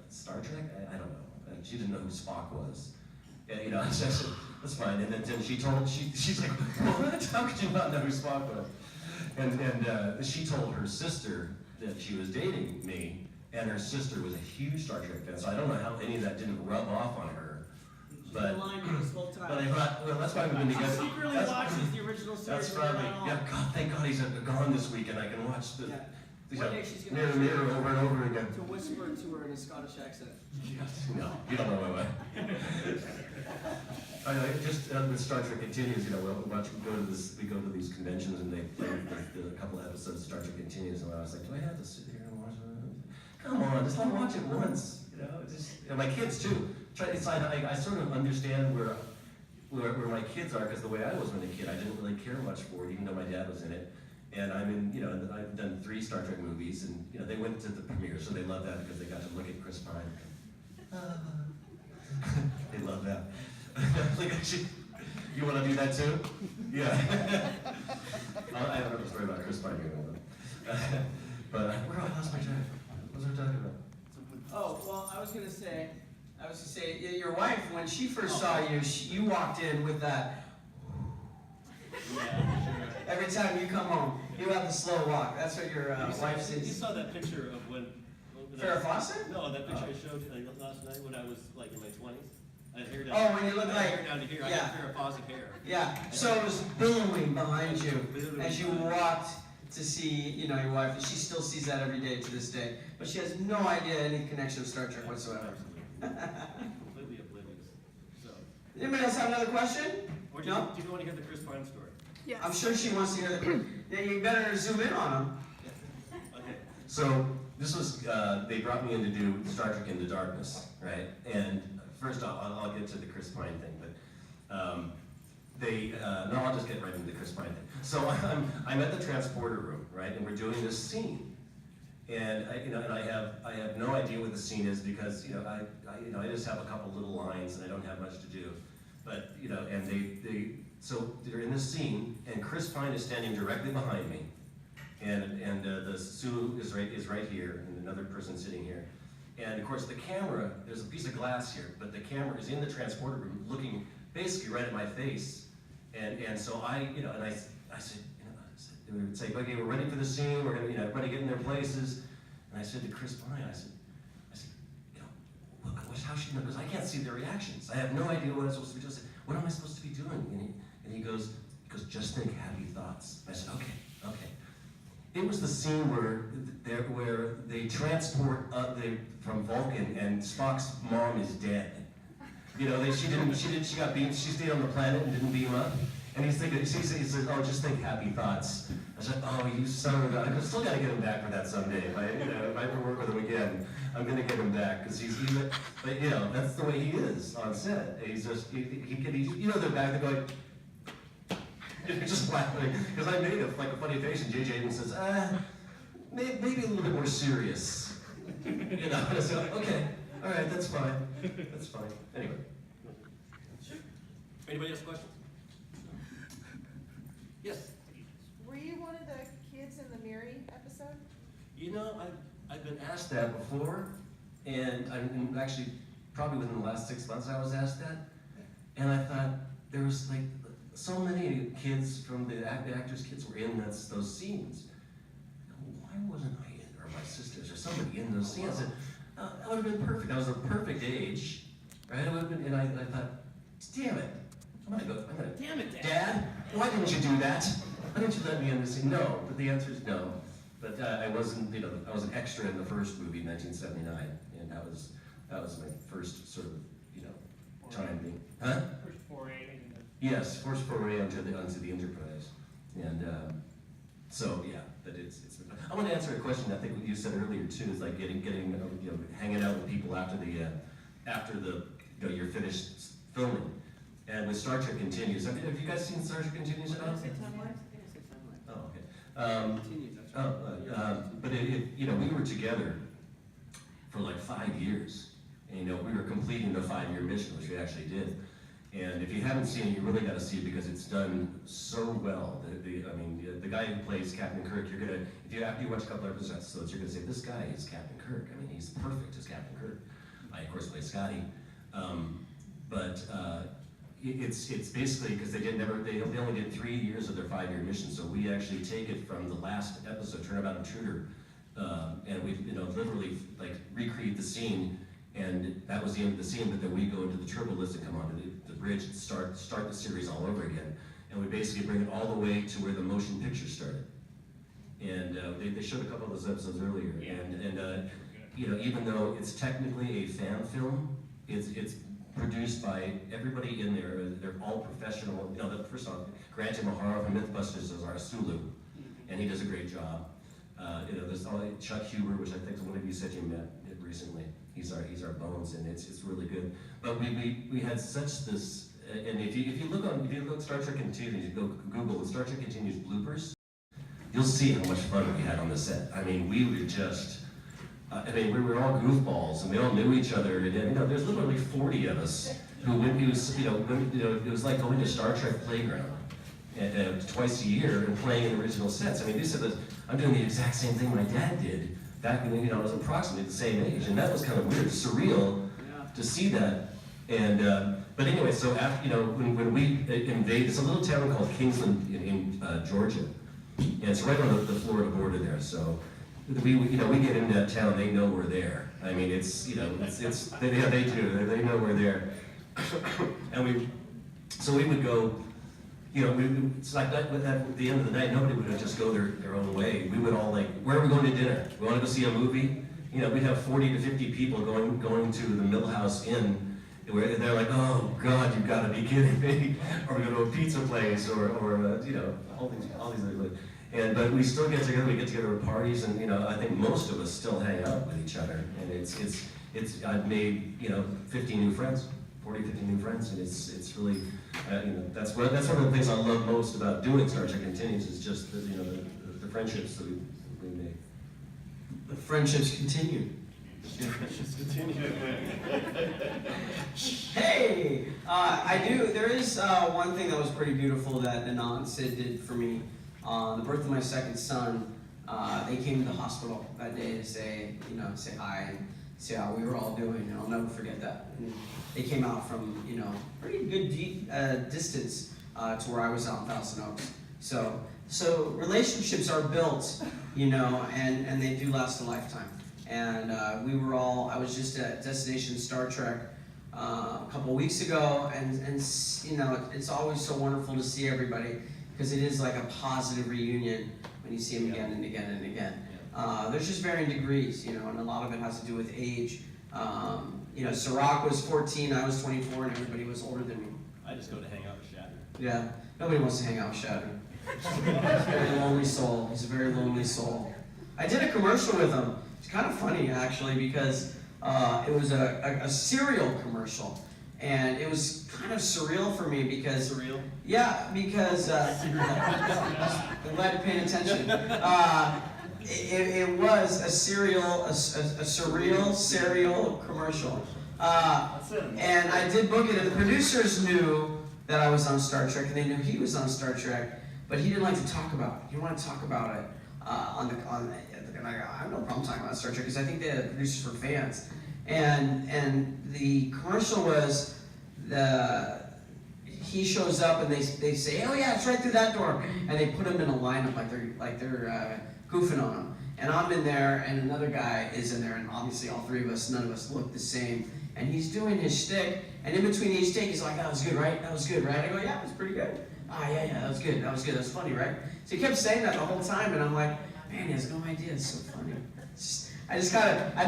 Star Trek. I don't know. And she didn't know who Spock was. And, you know, I said, that's fine. And then she's like, what? How could you not know who Spock was? And she told her sister that she was dating me, and her sister was a huge Star Trek fan. So I don't know how any of that didn't rub off on her. But I thought, well, that's why we've been together. She secretly watches the original series. That's probably, yeah. God, thank God he's gone this week, and I can watch the One day she's gonna mirror over and over again. to whisper to her in a Scottish accent. No, you don't know my way. I know, just when Star Trek Continues, you know, we go to these conventions and they play a couple of episodes of Star Trek Continues, and I was like, do I have to sit here and watch it? Come on, just let me watch it once, you know. And my kids too. I sort of understand where my kids are, because the way I was when a kid, I didn't really care much for it, even though my dad was in it. And I'm in, you know, I've done 3 Star Trek movies, and you know, they went to the premiere, so they loved that because they got to look at Chris Pine. They love that. Like, you want to do that too? Yeah. I don't have a story about Chris Pine here, but where else my track? What was I talking about? Oh, well, I was gonna say, your wife, when she first saw you, you walked in with that. Every time you come home, you have the slow walk. That's what your wife says. You saw that picture of when... Farrah Fawcett? No, that picture I showed you last night when I was like in my 20s. I had hair down. Oh, when you look I like... had hair down to here. Yeah. I had Farrah Fawcett hair. Yeah, so it was billowing behind you as you walked to see, you know, your wife. And she still sees that every day to this day. But she has no idea any connection with Star Trek whatsoever. Completely oblivious. So. Anybody else have another question? Or do you want to hear the Chris Pine story? Yes. I'm sure she wants to hear the. Yeah, you better zoom in on them. Okay. So this was they brought me in to do Star Trek Into Darkness, right? And first I'll get to the Chris Pine thing, but no, I'll just get right into the Chris Pine thing. So I'm at the transporter room, right? And we're doing this scene, and I have no idea what the scene is because I just have a couple little lines and I don't have much to do, but and so they're in this scene and Chris Pine is standing directly behind me, and the Sue is right here and another person sitting here, and of course the camera, there's a piece of glass here, but the camera is in the transporter room looking basically right at my face, and so I said, they would say, okay, we're ready for the scene, we're gonna, everybody get in their places. And I said to Chris Pine, I said, how should you know? Because I can't see their reactions. I have no idea what I'm supposed to be doing. I said, what am I supposed to be doing? And he goes, just think happy thoughts. I said, okay. It was the scene where they transport from Vulcan and Spock's mom is dead. She got beamed, she stayed on the planet and didn't beam up. And he says, oh, just think happy thoughts. I said, oh, you son of a gun. I still got to get him back for that someday. If I ever work with him again, I'm going to get him back. Because but that's the way he is on set. He's just, they're back, they're going, just laughing. Because I made a funny face, and JJ even says, maybe a little bit more serious. And I said, okay, all right, that's fine. That's fine. Anyway. Anybody else questions? Yes. Were you one of the kids in the Mary episode? I've been asked that before, and I'm actually probably within the last 6 months I was asked that, and I thought there was so many kids from the actors' kids were in those scenes. Why wasn't I in, or my sisters, or somebody in those scenes? I said, that would have been perfect. I was a perfect age, right? And I thought, damn it. Damn it, Dad, why didn't you do that? Why didn't you let me in this scene? No, but the answer is no. But I wasn't, I was an extra in the first movie in 1979, and that was my first sort of, time being, huh? First foray. Yes, first foray onto the Enterprise, and so yeah, but it's. I want to answer a question. I think what you said earlier too is like getting hanging out with people after the you're finished filming. And with Star Trek Continues, have you guys seen Star Trek Continues at all? Oh, okay. But we were together for like 5 years. And we were completing the 5-year mission, which we actually did. And if you haven't seen it, you really got to see it because it's done so well. The guy who plays Captain Kirk, after you watch a couple episodes, you're gonna say, this guy is Captain Kirk. I mean, he's perfect as Captain Kirk. I of course play Scotty, it's basically because they only did 3 years of their 5-year mission, so we actually take it from the last episode, Turnabout Intruder, and we literally recreate the scene, and that was the end of the scene. But then we go into the turbo list and come onto the bridge and start the series all over again, and we basically bring it all the way to where the motion picture started. And they showed a couple of those episodes earlier, and even though it's technically a fan film, it's produced by everybody in there. They're all professional. First off, Grant Imahara from Mythbusters is our Sulu, and he does a great job. There's Chuck Huber, which I think one of you said you met recently. He's our Bones, and it's really good. But we had such this, and if you look Star Trek Continues, you go Google Star Trek Continues bloopers, you'll see how much fun we had on the set. I mean, we were just. We were all goofballs, and we all knew each other. And there's literally 40 of us who it was like going to Star Trek Playground twice a year and playing in original sets. I mean, I'm doing the exact same thing my dad did back when I was approximately the same age, and that was kind of weird, surreal to see that. And but anyway, so after when we invade, it's a little town called Kingsland in Georgia, and it's right on the Florida border there. So. We get into that town, they know we're there. I mean, they do. They know we're there. And we would go, it's like that, at the end of the night, nobody would just go their own way. We would all where are we going to dinner? We want to go see a movie? We'd have 40 to 50 people going to the Millhouse Inn, And they're like, oh God, you've got to be kidding me. Or we go to a pizza place, or you know, all these other. But we still get together. We get together at parties, and you know, I think most of us still hang out with each other. And I've made 50 new friends, 40, 50 new friends, and it's really that's one of the things I love most about doing Star Trek Continues is just the friendships that we make. The friendships continue. Just continue. Hey, there is one thing that was pretty beautiful that Anand and Sid did for me. On the birth of my second son, they came to the hospital that day to say hi and see how we were all doing, and I'll never forget that. And they came out from, pretty good distance to where I was out in Thousand Oaks. So relationships are built, and they do last a lifetime. And I was just at Destination Star Trek a couple weeks ago, and it's always so wonderful to see everybody, because it is like a positive reunion when you see them again and again and again. There's just varying degrees, and a lot of it has to do with age. Sirach was 14, I was 24, and everybody was older than me. I just go to hang out with Shatner. Yeah, nobody wants to hang out with Shatner. He's a very lonely soul. He's a very lonely soul. I did a commercial with him. It's kind of funny, actually, because it was a cereal commercial. And it was kind of surreal for me because... Surreal? Yeah, because... I'm glad you're paying attention. It was a surreal cereal commercial. And I did book it, and the producers knew that I was on Star Trek, and they knew he was on Star Trek, but he didn't like to talk about it. He didn't want to talk about it and I have no problem talking about Star Trek, because I think the producers were fans. And the commercial was he shows up and they say, oh yeah, it's right through that door, and they put him in a lineup like they're goofing on him. And I'm in there, and another guy is in there, and obviously all three of us, none of us look the same. And he's doing his shtick, and in between each take, he's like, that was good, right? That was good, right? I go, yeah, it was pretty good. Yeah, that was good, that was funny, right? So he kept saying that the whole time, and I'm like, man, he has no idea, it's so funny. I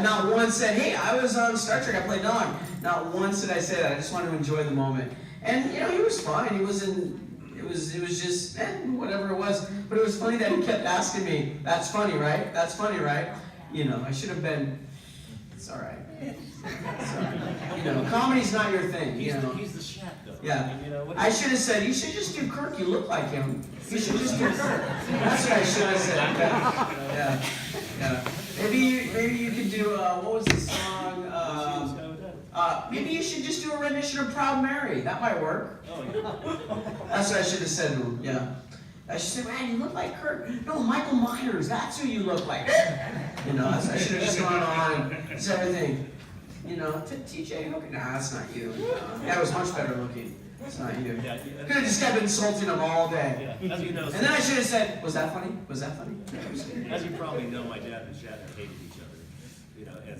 not once said, hey, I was on Star Trek, I played Nog. Not once did I say that, I just wanted to enjoy the moment. And, he was fine, it was just, whatever it was. But it was funny that he kept asking me, that's funny, right? That's funny, right? I should have been, it's all right. Comedy's not your thing, He's the Shat, though. Yeah. I should have said, you should just do Kirk, you look like him. You should just do Kirk. That's what I should have said. Yeah. Maybe you could do, what was the song? Maybe you should just do a rendition of Proud Mary. That might work. Oh, yeah. That's what I should have said to him, yeah. I should say, man, you look like Kirk. No, Michael Myers, that's who you look like. I should have just gone on and said everything. TJ, okay, nah, that's not you. That was much better looking. That's not you. Yeah, Could have just kept insulting him all day. Yeah, as you know, And then I should have said, was that funny? Was that funny? as you probably know, my dad and Shatner hated each other. And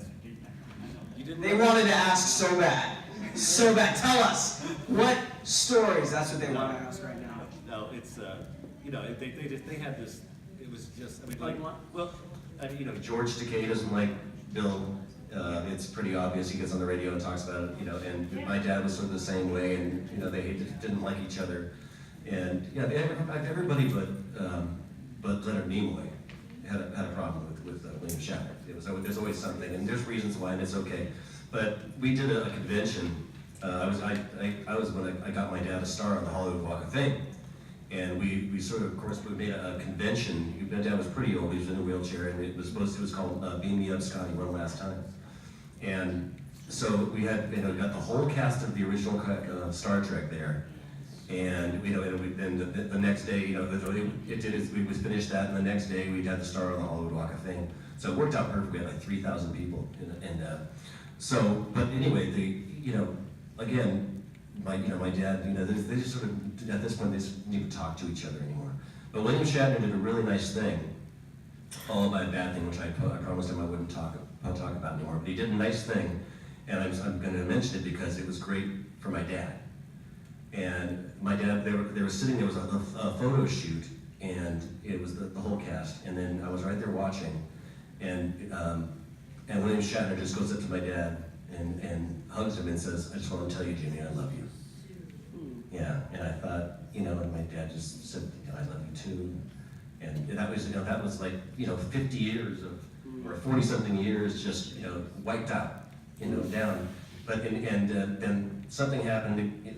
you didn't. They wanted to ask so bad. So bad. Tell us. What stories? That's what they want to ask right now. No, it's they had this. It was just. I mean, Like what? Well, George Takei doesn't like Bill. It's pretty obvious. He gets on the radio and talks about it, and my dad was sort of the same way, and they didn't like each other, and everybody but Leonard Nimoy had a problem with William Shatner. There's always something, and there's reasons why, and it's okay. But we did a convention. I was when I got my dad a star on the Hollywood Walk of Fame. And we sort of course, we made a convention. My dad was pretty old, he was in a wheelchair, and it was called Beam Me Up, Scotty, One Last Time. And so we had, got the whole cast of the original Star Trek there. And, the next day, we finished that, and the next day we had the star on the Hollywood Walk of Fame. So it worked out perfect. We had like 3,000 people. But anyway, again, my dad, they just sort of, at this point, they just didn't even talk to each other anymore. But William Shatner did a really nice thing, followed by a bad thing, which I promised him I wouldn't talk about anymore. But he did a nice thing, and I'm going to mention it because it was great for my dad. And my dad, they were sitting, there was a photo shoot, and it was the whole cast. And then I was right there watching, and William Shatner just goes up to my dad, and hugs him and says, "I just want to tell you, Jimmy, I love you." Yeah, and I thought, and my dad just said, "I love you too." And that was like, 50 years or 40-something years just, wiped out, down. But, then something happened at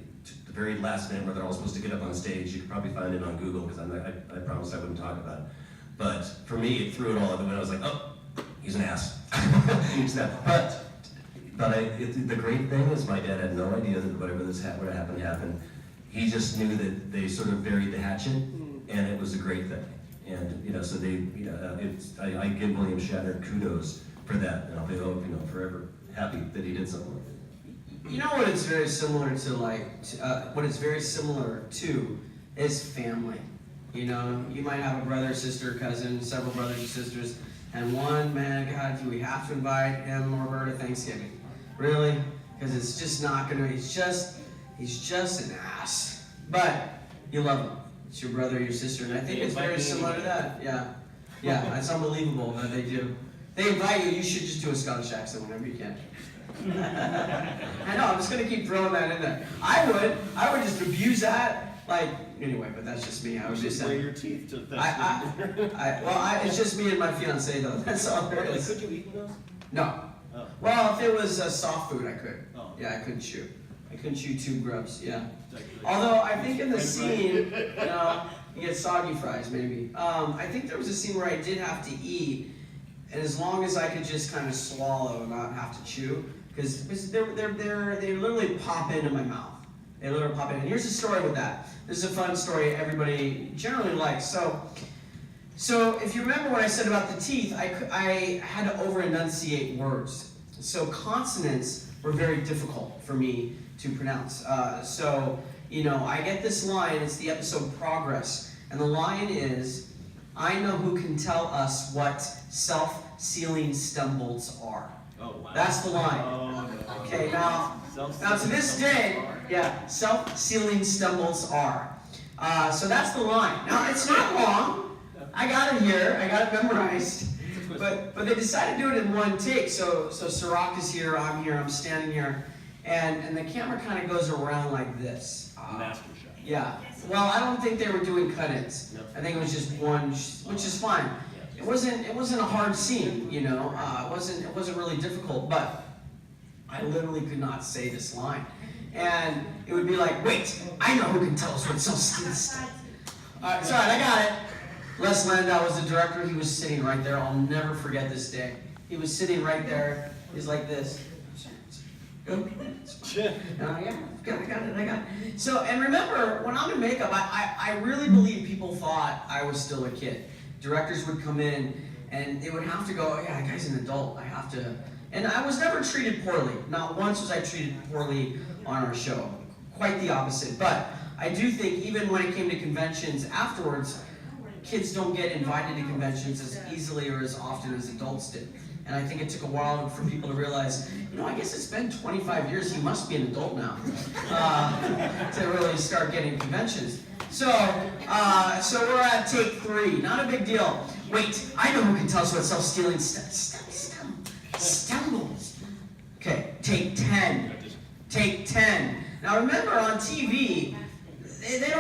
the very last minute where they're all supposed to get up on stage. You could probably find it on Google, because I promised I wouldn't talk about it. But for me, it threw it all out the window. I was like, oh, he's an ass. But the great thing is my dad had no idea that whatever would happen. He just knew that they sort of buried the hatchet, and it was a great thing. And so I give William Shatner kudos for that, and I'll be forever happy that he did something like that. You know what it's very similar to, what it's very similar to is family. You might have a brother, sister, cousin, several brothers and sisters, and one, man, God, do we have to invite him or her to Thanksgiving? Really? Because it's just not gonna, he's just an ass. But you love him. It's your brother, your sister, and I think it's very similar to that. Yeah, it's unbelievable that they do. They invite you. You should just do a Scottish accent whenever you can. I know. I'm just gonna keep throwing that in there. I would just abuse that. Anyway, but that's just me. I would just wear your teeth to it's just me and my fiance though. That's all there is. Could you eat those? No. Oh. Well, if it was soft food, I could. Oh. Yeah, I couldn't chew. I couldn't chew tube grubs. Yeah. Although I think in the scene, you get soggy fries maybe. I think there was a scene where I did have to eat, and as long as I could just kind of swallow and not have to chew, because they literally pop into my mouth. They literally pop in. And here's the story with that. This is a fun story everybody generally likes. So if you remember what I said about the teeth, I had to over-enunciate words. So consonants were very difficult for me to pronounce. I get this line, it's the episode Progress, and the line is, "I know who can tell us what self-sealing stem bolts are." Oh, wow. That's the line. Oh, no. Okay, now to this day, self-sealing stem bolts are. So that's the line. Now, it's not long. I got it here. I got it memorized. But they decided to do it in one take. So Sirach is here, I'm here, I'm standing here. And the camera kind of goes around like this. Master shot. Yeah. Well, I don't think they were doing cut-ins. No. I think it was just one, which is fine. It wasn't a hard scene, It wasn't really difficult, but I literally could not say this line. And it would be like, "Wait, I know who can tell us what self-sealing stem." Sorry, I got it. Les Landau was the director. He was sitting right there. I'll never forget this day. He was sitting right there. He's like this. I got it. So, and remember, when I'm in makeup, I really believe people thought I was still a kid. Directors would come in, and they would have to go, "Yeah, that guy's an adult. I have to." And I was never treated poorly. Not once was I treated poorly on our show. Quite the opposite. But I do think even when it came to conventions afterwards, kids don't get invited to conventions as easily or as often as adults did. And I think it took a while for people to realize, I guess it's been 25 years, he must be an adult now, to really start getting conventions. So we're at take 3, not a big deal. Wait, I know who can tell us what self-sealing stem bolts. Okay, take 10. Take 10. Now remember, on TV, they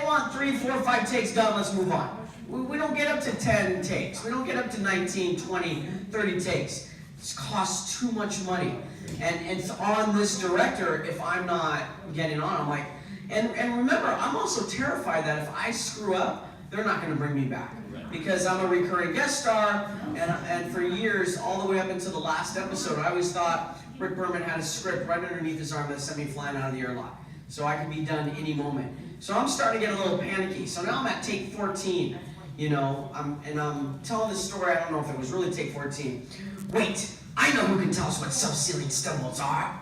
want 3, 4, 5 takes done, let's move on. We don't get up to 10 takes. We don't get up to 19, 20, 30 takes. This costs too much money. And it's on this director if I'm not getting on. I'm like, and remember, I'm also terrified that if I screw up, they're not going to bring me back. Because I'm a recurring guest star, and for years, all the way up until the last episode, I always thought Rick Berman had a script right underneath his arm that sent me flying out of the airlock. So I could be done any moment. So I'm starting to get a little panicky. So now I'm at take 14. I'm telling this story, I don't know if it was really take 14. Wait, I know who can tell us what self-sealing stem bolts are.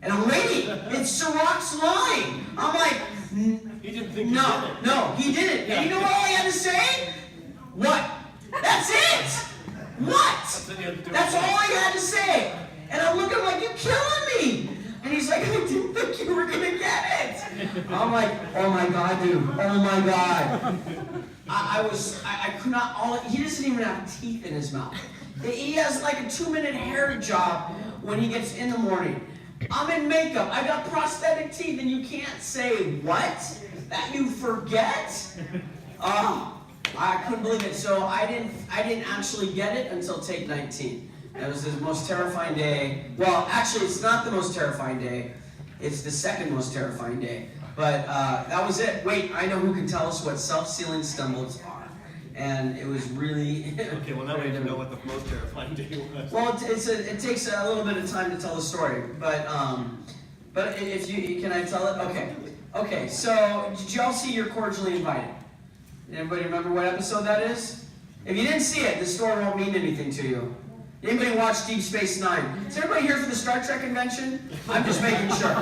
And I'm waiting. It's Sirach's line. I'm like, He didn't think no, he didn't. And you know what all he had to say? What? That's it. What? That's all he had to say. And I'm looking like, you're killing me. And he's like, I didn't think you were going to get it. I'm like, oh my God, dude. Oh my God. I could not, he doesn't even have teeth in his mouth. He has like a 2-minute hair job when he gets in the morning. I'm in makeup. I got prosthetic teeth, and you can't say what? That you forget? I couldn't believe it. So I didn't actually get it until take 19. That was the most terrifying day. Well, actually, it's not the most terrifying day. It's the second most terrifying day. But that was it. Wait, I know who can tell us what self-sealing stumbles are. And it was really... Okay, well now we need to know what the most terrifying day was. Well, it takes a little bit of time to tell the story, but if you can I tell it? Okay. So did y'all see You're Cordially Invited? Anybody remember what episode that is? If you didn't see it, the story won't mean anything to you. Anybody watch Deep Space Nine? Is everybody here for the Star Trek convention? I'm just making sure.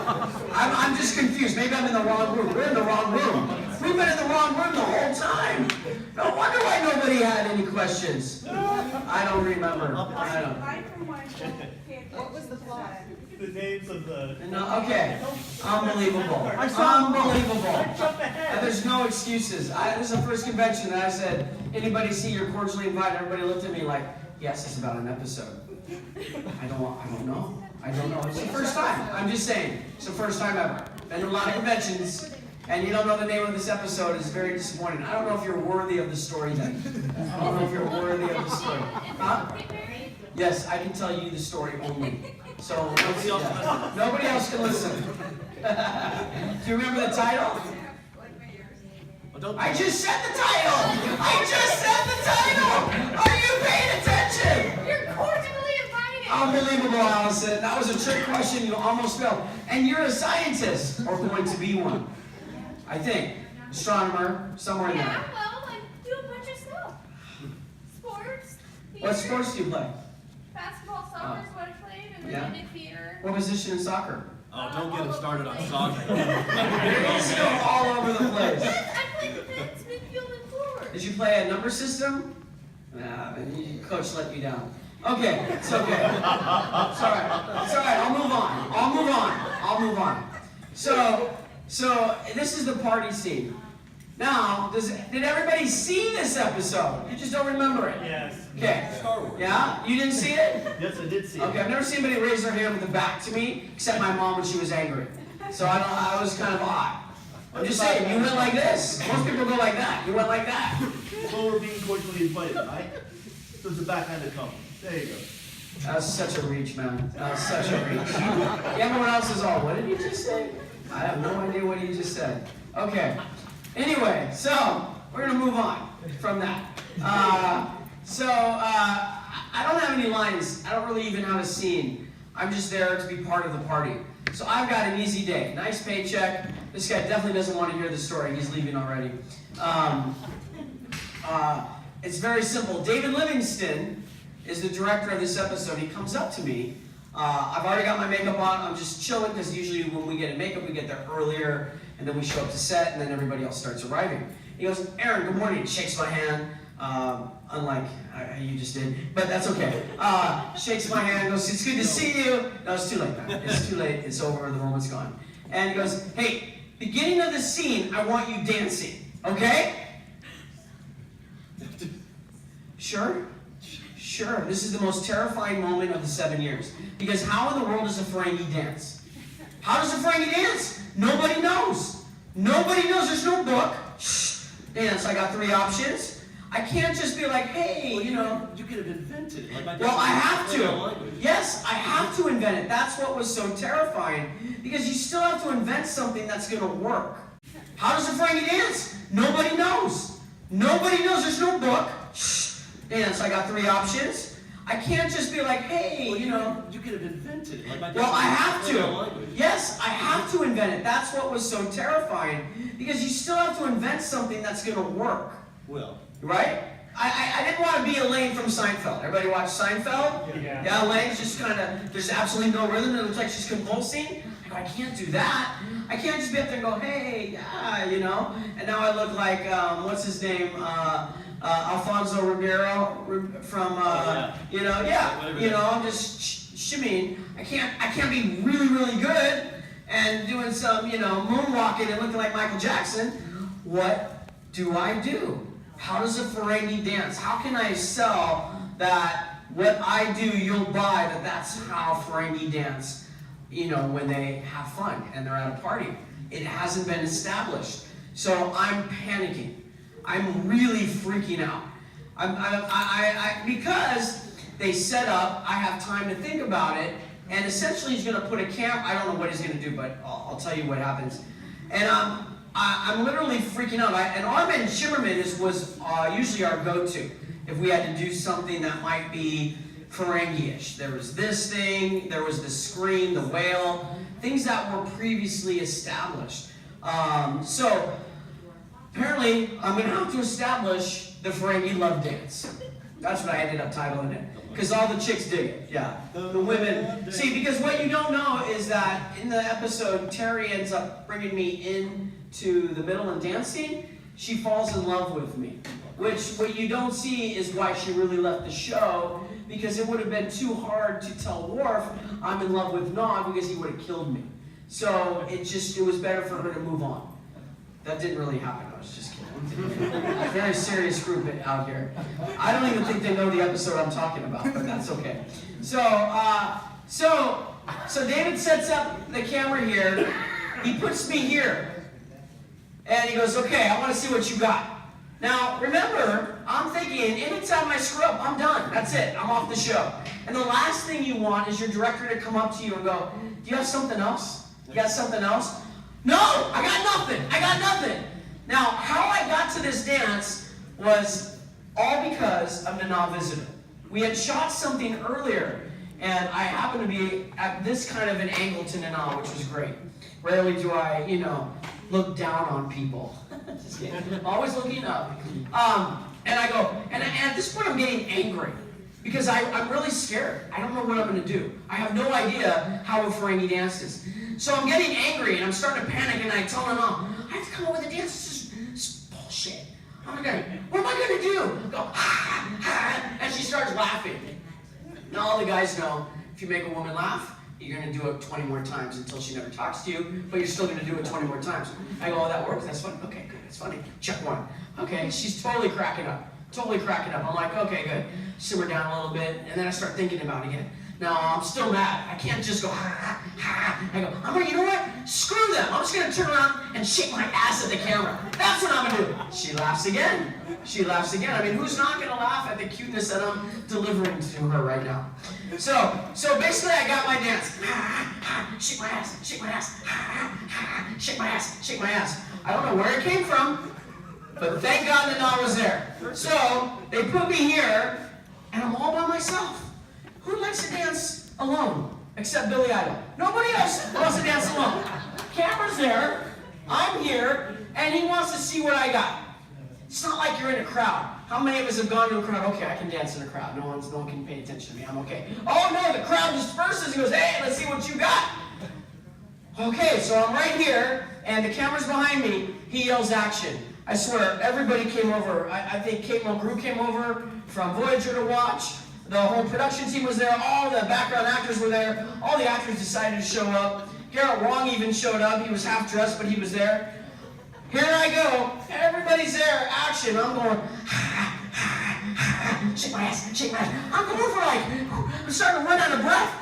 I'm just confused. Maybe I'm in the wrong room. We're in the wrong room. We've been in the wrong room the whole time. No wonder why nobody had any questions. I don't remember. I don't. What was the plot? The names of the... No, okay. Unbelievable. Unbelievable. There's no excuses. This is the first convention that I said, anybody see You're Cordially Invited? Everybody looked at me like, yes, it's about an episode. I don't know. It's the first time. I'm just saying. It's the first time ever. Been to a lot of conventions, and you don't know the name of this episode is very disappointing. I don't know if you're worthy of the story then. I don't know if you're worthy of the story. Huh? Yes, I can tell you the story only. So nobody else can listen. Do you remember the title? I just said the title! Are you paying attention? You're cordially invited. Unbelievable, Allison. That was a trick question. You almost failed. And you're a scientist, or going to be one. I think. Astronomer, somewhere in there. Yeah, well, I do a bunch of stuff. Sports, theater. What sports do you play? Basketball, soccer is what I played, and then I did theater. What position in soccer? Oh, don't get him started on soccer. You're still all over the place. Yes, I played defense, midfield, and forward. Did you play a number system? Nah, your coach let you down. Okay, it's okay. It's all right. I'll move on. So this is the party scene. Now, did everybody see this episode? You just don't remember it? Yes. Okay. Star Wars. Yeah? You didn't see it? Yes, I did see it. Okay, I've never seen anybody raise their hand with the back to me, except my mom when she was angry. So I was kind of odd. I'm just saying, you went like this. Most people go like that. You went like that. Well, we're being cordially invited, right? There's a backhanded compliment. There you go. That was such a reach, man. That was such a reach. Everyone else is all, what did you just say? I have no idea what he just said. Okay. Anyway, so we're going to move on from that. I don't have any lines. I don't really even have a scene. I'm just there to be part of the party. So I've got an easy day. Nice paycheck. This guy definitely doesn't want to hear the story. He's leaving already. It's very simple. David Livingston is the director of this episode. He comes up to me. I've already got my makeup on. I'm just chilling because usually when we get in makeup, we get there earlier, and then we show up to set, and then everybody else starts arriving. He goes, "Arron, good morning." He shakes my hand, unlike you just did, but that's okay. Shakes my hand, goes, "It's good to see you." No, it's too late, man. It's too late. It's over. The moment's gone. And he goes, "Hey, beginning of the scene, I want you dancing, okay?" Sure? Sure. This is the most terrifying moment of the 7 years. Because how in the world does a Ferengi dance? How does a Ferengi dance? Nobody knows. Nobody knows. There's no book. Shh. Dance. I got 3 options. I can't just be like, hey, well, you know. You could have invented it. Like well, I have to. Yes, I have to invent it. That's what was so terrifying. Because you still have to invent something that's going to work. How does a Ferengi dance? Nobody knows. Nobody knows. There's no book. Shh. Dance. I got 3 options. I can't just be like, hey, well, you know. You could have invented it. Like well, I have to. Yes, I have to invent it. That's what was so terrifying. Because you still have to invent something that's going to work. Well. Right? I didn't want to be Elaine from Seinfeld. Everybody watch Seinfeld? Yeah, Elaine's just kind of, there's absolutely no rhythm. It looks like she's convulsing. I can't do that. I can't just be up there and go, hey, yeah, you know. And now I look like, what's his name? Alfonso Ribeiro from, you know, yeah. You know, I'm just shimmying. I can't be really, really good and doing some, you know, moonwalking and looking like Michael Jackson. What do I do? How does a Ferengi dance? How can I sell that what I do, you'll buy that that's how Ferengi dance, you know, when they have fun and they're at a party. It hasn't been established. So I'm panicking. I'm really freaking out. Because they set up, I have time to think about it, and essentially he's going to put a camp. I don't know what he's going to do, but I'll tell you what happens. And I'm literally freaking out. And Armin Shimmerman was usually our go-to if we had to do something that might be Ferengi-ish. There was this thing, there was the scream, the whale, things that were previously established. So apparently I'm going to have to establish the Ferengi love dance. That's what I ended up titling it. Because all the chicks dig it, yeah. The women. See, because what you don't know is that in the episode, Terry ends up bringing me into the middle and dancing. She falls in love with me. Which, what you don't see is why she really left the show, because it would have been too hard to tell Worf I'm in love with Nog, because he would have killed me. So it was better for her to move on. That didn't really happen, I was just kidding. Very serious group out here. I don't even think they know the episode I'm talking about, but that's okay. So David sets up the camera here. He puts me here. And he goes, okay, I want to see what you got. Now, remember, I'm thinking, anytime I screw up, I'm done. That's it. I'm off the show. And the last thing you want is your director to come up to you and go, do you have something else? You got something else? No, I got nothing. I got nothing. Now, how I got to this dance was all because of Nana Visitor. We had shot something earlier, and I happened to be at this kind of an angle to Nana, which was great. Rarely do I, look down on people. Just kidding. I'm always looking up. And I go, and at this point I'm getting angry. Because I'm really scared. I don't know what I'm going to do. I have no idea how a Ferengi dance is. So I'm getting angry, and I'm starting to panic, and I tell my mom, I have to come up with a dance. This is bullshit. What am I going to do? I go, ha, ha, and she starts laughing. Now all the guys know, if you make a woman laugh, you're going to do it 20 more times until she never talks to you, but you're still going to do it 20 more times. I go, oh, that works? That's funny? Okay, good, it's funny. Check one. Okay, she's totally cracking up. Totally cracking up. I'm like, okay, good. Simmer down a little bit, and then I start thinking about it again. Now, I'm still mad. I can't just go, ha, ha, ha. I go, you know what? Screw them. I'm just going to turn around and shake my ass at the camera. That's what I'm going to do. She laughs again. She laughs again. I mean, who's not going to laugh at the cuteness that I'm delivering to her right now? So basically, I got my dance. Ha, ha, ha. Shake my ass, shake my ass. Ha, ha, ha. Shake my ass, shake my ass. I don't know where it came from, but thank God that I was there. So they put me here, and I'm all by myself. Who likes to dance alone except Billy Idol? Nobody else wants to dance alone. Camera's there, I'm here, and he wants to see what I got. It's not like you're in a crowd. How many of us have gone to a crowd? Okay, I can dance in a crowd. No one can pay attention to me. I'm okay. Oh no, the crowd disperses and goes, hey, let's see what you got. Okay, so I'm right here, and the camera's behind me. He yells action. I swear, everybody came over. I think Kate Mulgrew came over from Voyager to watch. The whole production team was there. All the background actors were there. All the actors decided to show up. Garrett Wong even showed up. He was half dressed, but he was there. Here I go. Everybody's there. Action. I'm going, shake my ass, shake my ass. I'm going for I'm starting to run out of breath.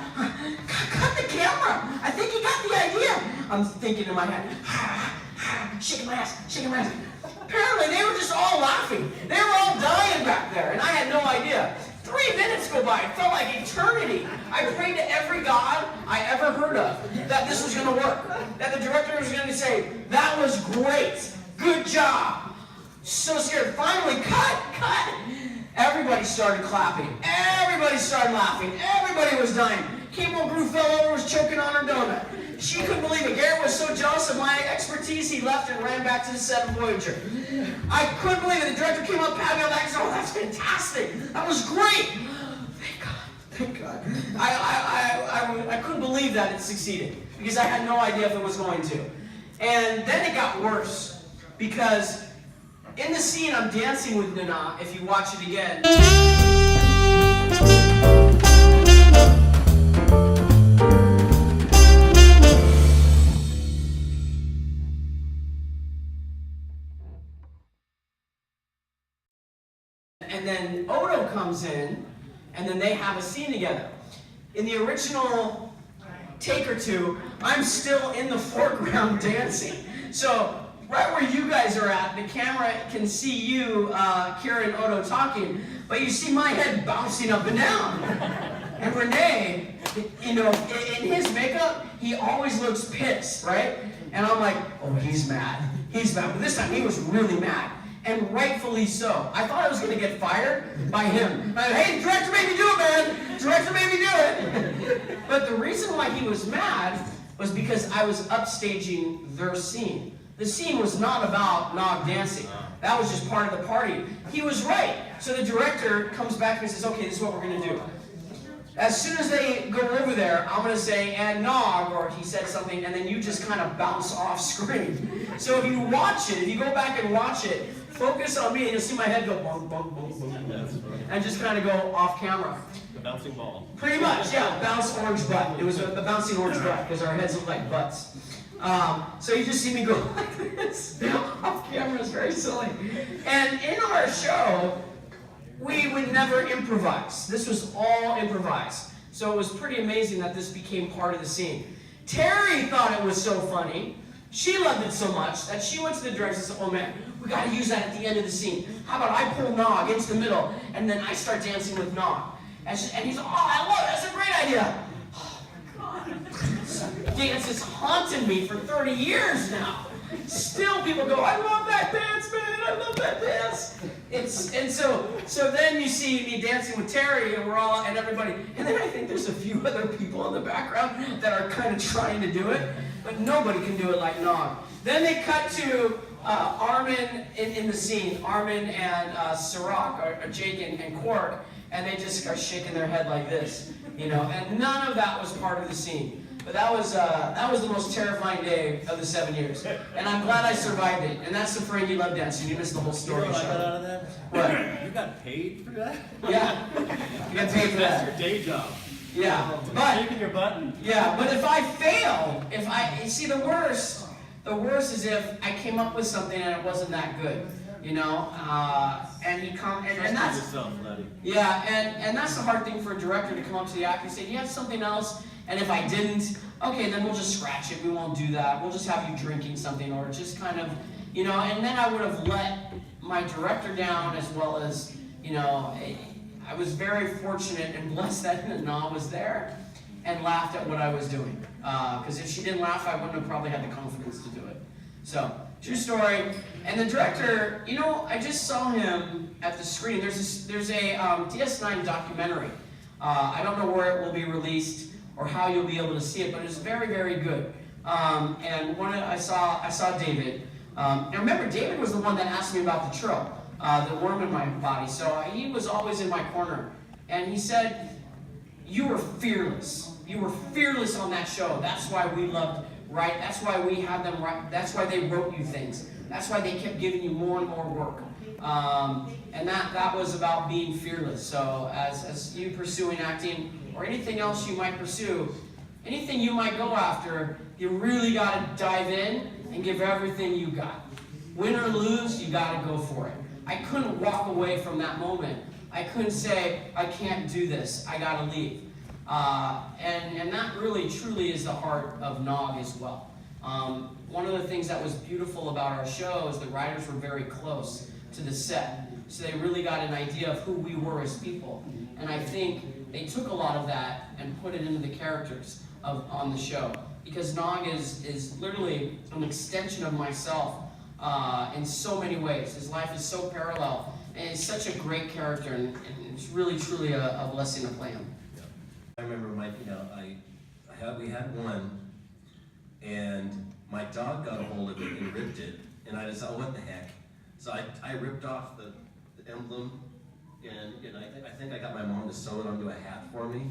Cut the camera. I think he got the idea. I'm thinking in my head, shaking my ass, shaking my ass. Apparently, they were just all laughing. They were all dying back there, and I had no idea. 3 minutes go by. It felt like eternity. I prayed to every god I ever heard of that this was going to work. That the director was going to say, that was great. Good job. So scared. Finally, cut. Everybody started clapping. Everybody started laughing. Everybody was dying. Kate Mulgrew fell over, was choking on her donut. She couldn't believe it. Garrett was so jealous of my expertise, he left and ran back to the set of Voyager. I couldn't believe it. The director came up, patted me on the back, and said, oh, that's fantastic. That was great. Thank God. I couldn't believe that it succeeded, because I had no idea if it was going to. And then it got worse, because in the scene I'm dancing with Nana, if you watch it again. And then Odo comes in, and then they have a scene together. In the original take or two, I'm still in the foreground dancing. So right where you guys are at, the camera can see you, Kira and Odo, talking, but you see my head bouncing up and down. And Renee, you know, in his makeup, he always looks pissed, right? And I'm like, oh, he's mad. He's mad. But this time, he was really mad. And rightfully so. I thought I was going to get fired by him. Hey, the director made me do it, man. The director made me do it. But the reason why he was mad was because I was upstaging their scene. The scene was not about Nog dancing. That was just part of the party. He was right. So the director comes back and says, okay, this is what we're going to do. As soon as they go over there, I'm going to say, and Nog, or he said something, and then you just kind of bounce off screen. So if you watch it, if you go back and watch it, focus on me, and you'll see my head go bong, bong, bong, bong, and just kind of go off camera. The bouncing ball. Pretty much, yeah. Bounce orange butt. It was a bouncing orange butt, because our heads look like butts. So you just see me go like this off camera. It's very silly. And in our show, we would never improvise. This was all improvised. So it was pretty amazing that this became part of the scene. Terry thought it was so funny. She loved it so much that she went to the director and said, oh man, we got to use that at the end of the scene. How about I pull Nog into the middle and then I start dancing with Nog? And he's like, oh, I love it. That's a great idea. Oh my God. Dance has haunted me for 30 years now. Still people go, I love that dance, man. I love that dance. So then you see me dancing with Terry, and we're all, and everybody, and then I think there's a few other people in the background that are kind of trying to do it, but nobody can do it like Nog. Then they cut to Armin in the scene. Armin and Sirach, or Jake and Quark, and they just are shaking their head like this, you know. And none of that was part of the scene. But that was the most terrifying day of the 7 years, and I'm glad I survived it. And that's the Ferengi love dance. You missed the whole story. You know what I got out of that? What? You got paid for that? Yeah, you got paid for That's that. your day job. Yeah, but Shaking your button. yeah, but if I fail, see the worst is if I came up with something and it wasn't that good, you know. And that's yourself, Letty. yeah, and that's the hard thing for a director to come up to the actor and say, do you have something else? And if I didn't, okay, then we'll just scratch it. We won't do that. We'll just have you drinking something, or just kind of, you know. And then I would have let my director down, as well as, you know, I was very fortunate and blessed that Nana was there and laughed at what I was doing. Because if she didn't laugh, I wouldn't have probably had the confidence to do it. So, true story. And the director, you know, I just saw him at the screen. There's a DS9 documentary. I don't know where it will be released or how you'll be able to see it, but it's very, very good. And I saw David. And remember, David was the one that asked me about the trill, the worm in my body. So he was always in my corner. And he said, you were fearless. You were fearless on that show. That's why we loved, right? That's why we had them right. That's why they wrote you things. That's why they kept giving you more and more work. And that was about being fearless. So as you pursuing acting, or anything else you might pursue, anything you might go after, you really got to dive in and give everything you got. Win or lose, you got to go for it. I couldn't walk away from that moment. I couldn't say, I can't do this, I got to leave. And that really, truly is the heart of Nog as well. One of the things that was beautiful about our show is the writers were very close to the set. So they really got an idea of who we were as people. And I think they took a lot of that and put it into the characters on the show. Because Nog is literally an extension of myself in so many ways. His life is so parallel, and he's such a great character, and it's really, truly a blessing to play him. I remember we had one, and my dog got a hold of it and ripped it, and I just thought, what the heck? So I ripped off the emblem, and I think I got my mom to sew it onto a hat for me.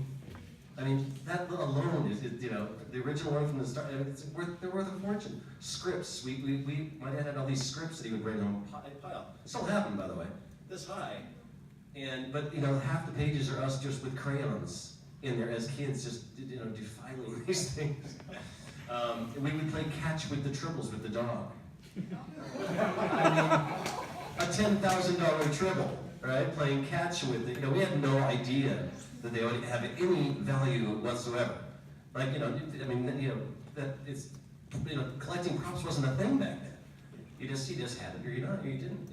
I mean, that alone is, you know, the original one from the start, they're worth a fortune. Scripts, my dad had all these scripts that he would bring home, pile. Still happen, by the way, this high. But, you know, half the pages are us just with crayons in there as kids, just, you know, defiling these things. We would play catch with the triples with the dog. I mean, a $10,000 triple. right? Playing catch with it. We had no idea that they would have any value whatsoever. Like, that it's, collecting props wasn't a thing back then. You just had it or you didn't,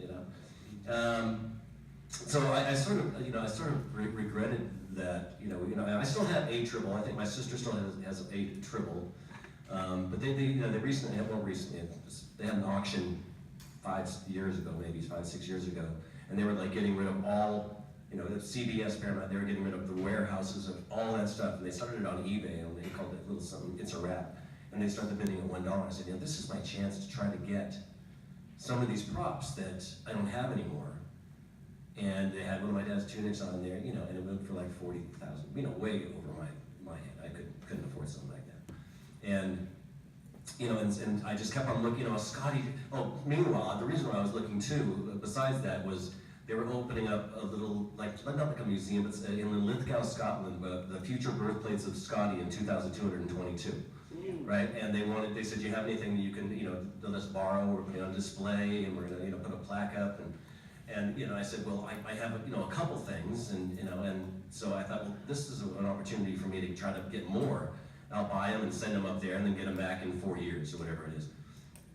So I sort of regretted that, I still have a tribble. I think my sister still has a tribble. But they recently they had an auction 5 years ago, maybe 5-6 years ago, and they were like getting rid of all, the CBS, Paramount, they were getting rid of the warehouses of all that stuff, and they started it on eBay, and they called it a little something, It's a Wrap, and they started bidding at $1. I said, this is my chance to try to get some of these props that I don't have anymore. And they had one of my dad's tunics on there, and it went for like $40,000, way over my head. I couldn't afford something like that. And and I just kept on looking, Scotty. Oh, meanwhile, the reason why I was looking too, besides that, was they were opening up a little, not like a museum, but in Lithgow, Scotland, the future birthplace of Scotty in 2222, right? And they said, you have anything that you can, they'll just borrow or put it on display, and we're gonna, put a plaque up, and I said, well, I have, a couple things, and so I thought, well, this is an opportunity for me to try to get more. I'll buy them and send them up there and then get them back in 4 years or whatever it is.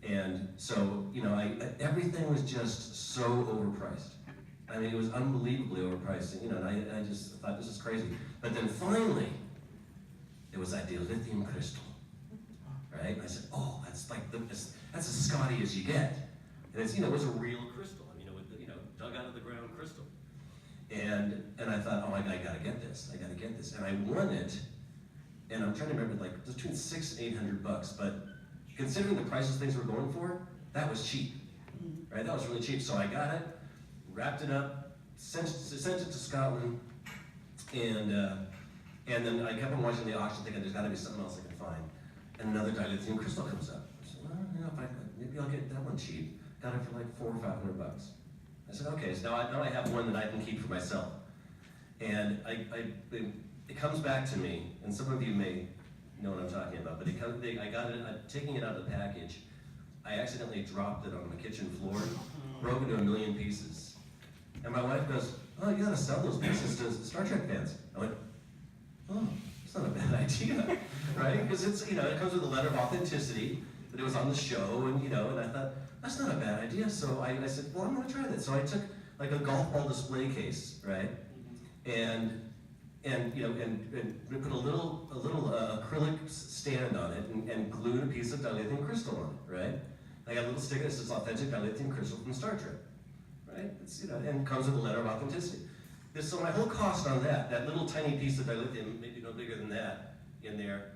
And so, everything was just so overpriced. I mean, it was unbelievably overpriced, and I just thought, this is crazy. But then finally, it was that dilithium crystal, right? I said, oh, that's like, that's as Scotty as you get. And it's, it was a real crystal, dug out of the ground crystal. And I thought, oh, I gotta get this, And I won it. And I'm trying to remember, like, between $600 and $800, but considering the prices things were going for, that was cheap, right? That was really cheap. So I got it, wrapped it up, sent it to Scotland, and then I kept on watching the auction, thinking there's got to be something else I can find. And another dilithium crystal comes up. I said, well, maybe I'll get that one cheap. Got it for like $400 or $500. I said, okay, so now I have one that I can keep for myself. And it comes back to me, and some of you may know what I'm talking about, but I got it, I'm taking it out of the package. I accidentally dropped it on the kitchen floor, broke into 1,000,000 pieces. And my wife goes, oh, you gotta sell those pieces to Star Trek fans. I went, oh, it's not a bad idea, right? Because it's, it comes with a letter of authenticity, that it was on the show, and I thought, that's not a bad idea. So I said, well, I'm gonna try that. So I took like a golf ball display case, right? And put a little acrylic stand on it and glued a piece of dilithium crystal on it, right? I got a little sticker that says authentic dilithium crystal from Star Trek, right? It's, and comes with a letter of authenticity. So my whole cost on that little tiny piece of dilithium, maybe no bigger than that, in there,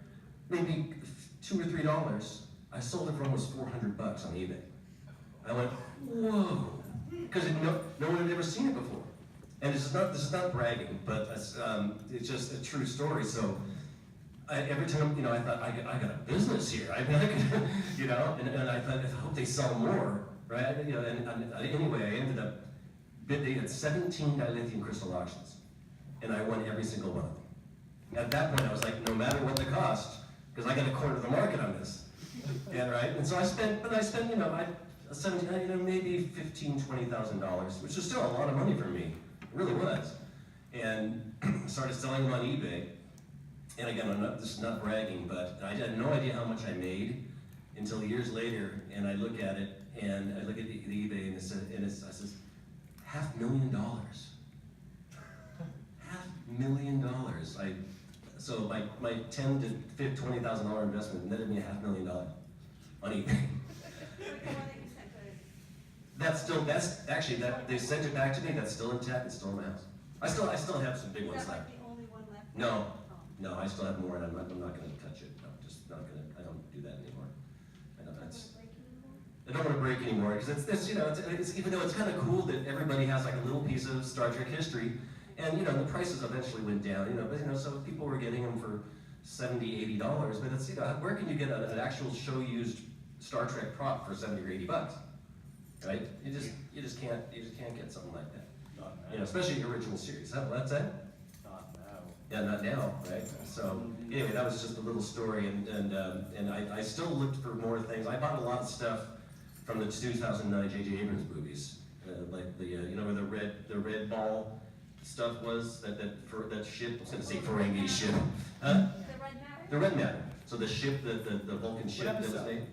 maybe $2 or $3. I sold it for almost $400 on eBay. I went, whoa, because no one had ever seen it before. And this is not bragging, but it's just a true story. So every time, I thought, I got a business here. I mean, I could, and I thought, I hope they sell more, right? Anyway, I ended up bidding at 17 dilithium crystal auctions, and I won every single one of them. At that point, I was like, no matter what the cost, because I got a quarter of the market on this, and so I spent, maybe $15,000, $20,000, which is still a lot of money for me. It really was. And started selling them on eBay. And again, this is not bragging, but I had no idea how much I made until years later, and I look at it, and I look at the eBay, and I says, $500,000. $500,000. So my $10,000 to $20,000 investment netted me $500,000 on eBay. They sent it back to me. That's still intact. It's still in my house. I still have some big ones left. Is that like the only one left? No, I still have more, and I'm not going to touch it. No, just not going to. I don't do that anymore. I don't want to break anymore because it's even though it's kind of cool that everybody has like a little piece of Star Trek history, and the prices eventually went down. But so people were getting them for $70, $80. But it's where can you get an actual show used Star Trek prop for $70 or $80? Right? You just can't get something like that. Not now. Especially the original series. What's that? Not now. Yeah, not now, right? So anyway, that was just a little story, and I still looked for more things. I bought a lot of stuff from the 2009 J.J. Abrams movies, like the you know where the red ball stuff was, that ship, I was gonna say Ferengi ship. Huh? The red matter? The red matter. So the ship, the Vulcan ship that was episode? named.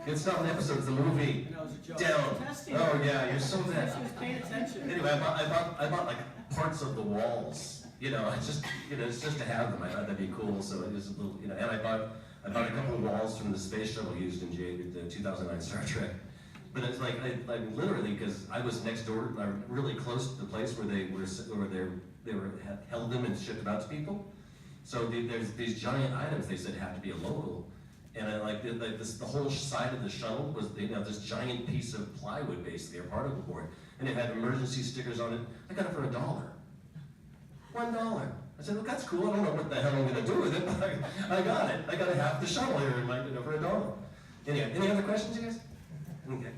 It's not an episode, it's a movie. You know, it's a joke. Down. Testing. Oh yeah, you're so bad. She was paying attention. Anyway, I bought like parts of the walls. You know, it's just to have them. I thought that'd be cool. So it was a little, and I bought a couple of walls from the space shuttle used in the 2009 Star Trek. But it's like I literally, because I was next door, really close to the place where they had held them and shipped them out to people. So there's these giant items they said have to be a local. And the whole side of the shuttle was this giant piece of plywood, basically, or particle board, and it had emergency stickers on it. I got it for $1. $1. I said, well, that's cool. I don't know what the hell I'm going to do with it, but I got it. I got half the shuttle here for $1. Anyway, any other questions, you guys? Okay.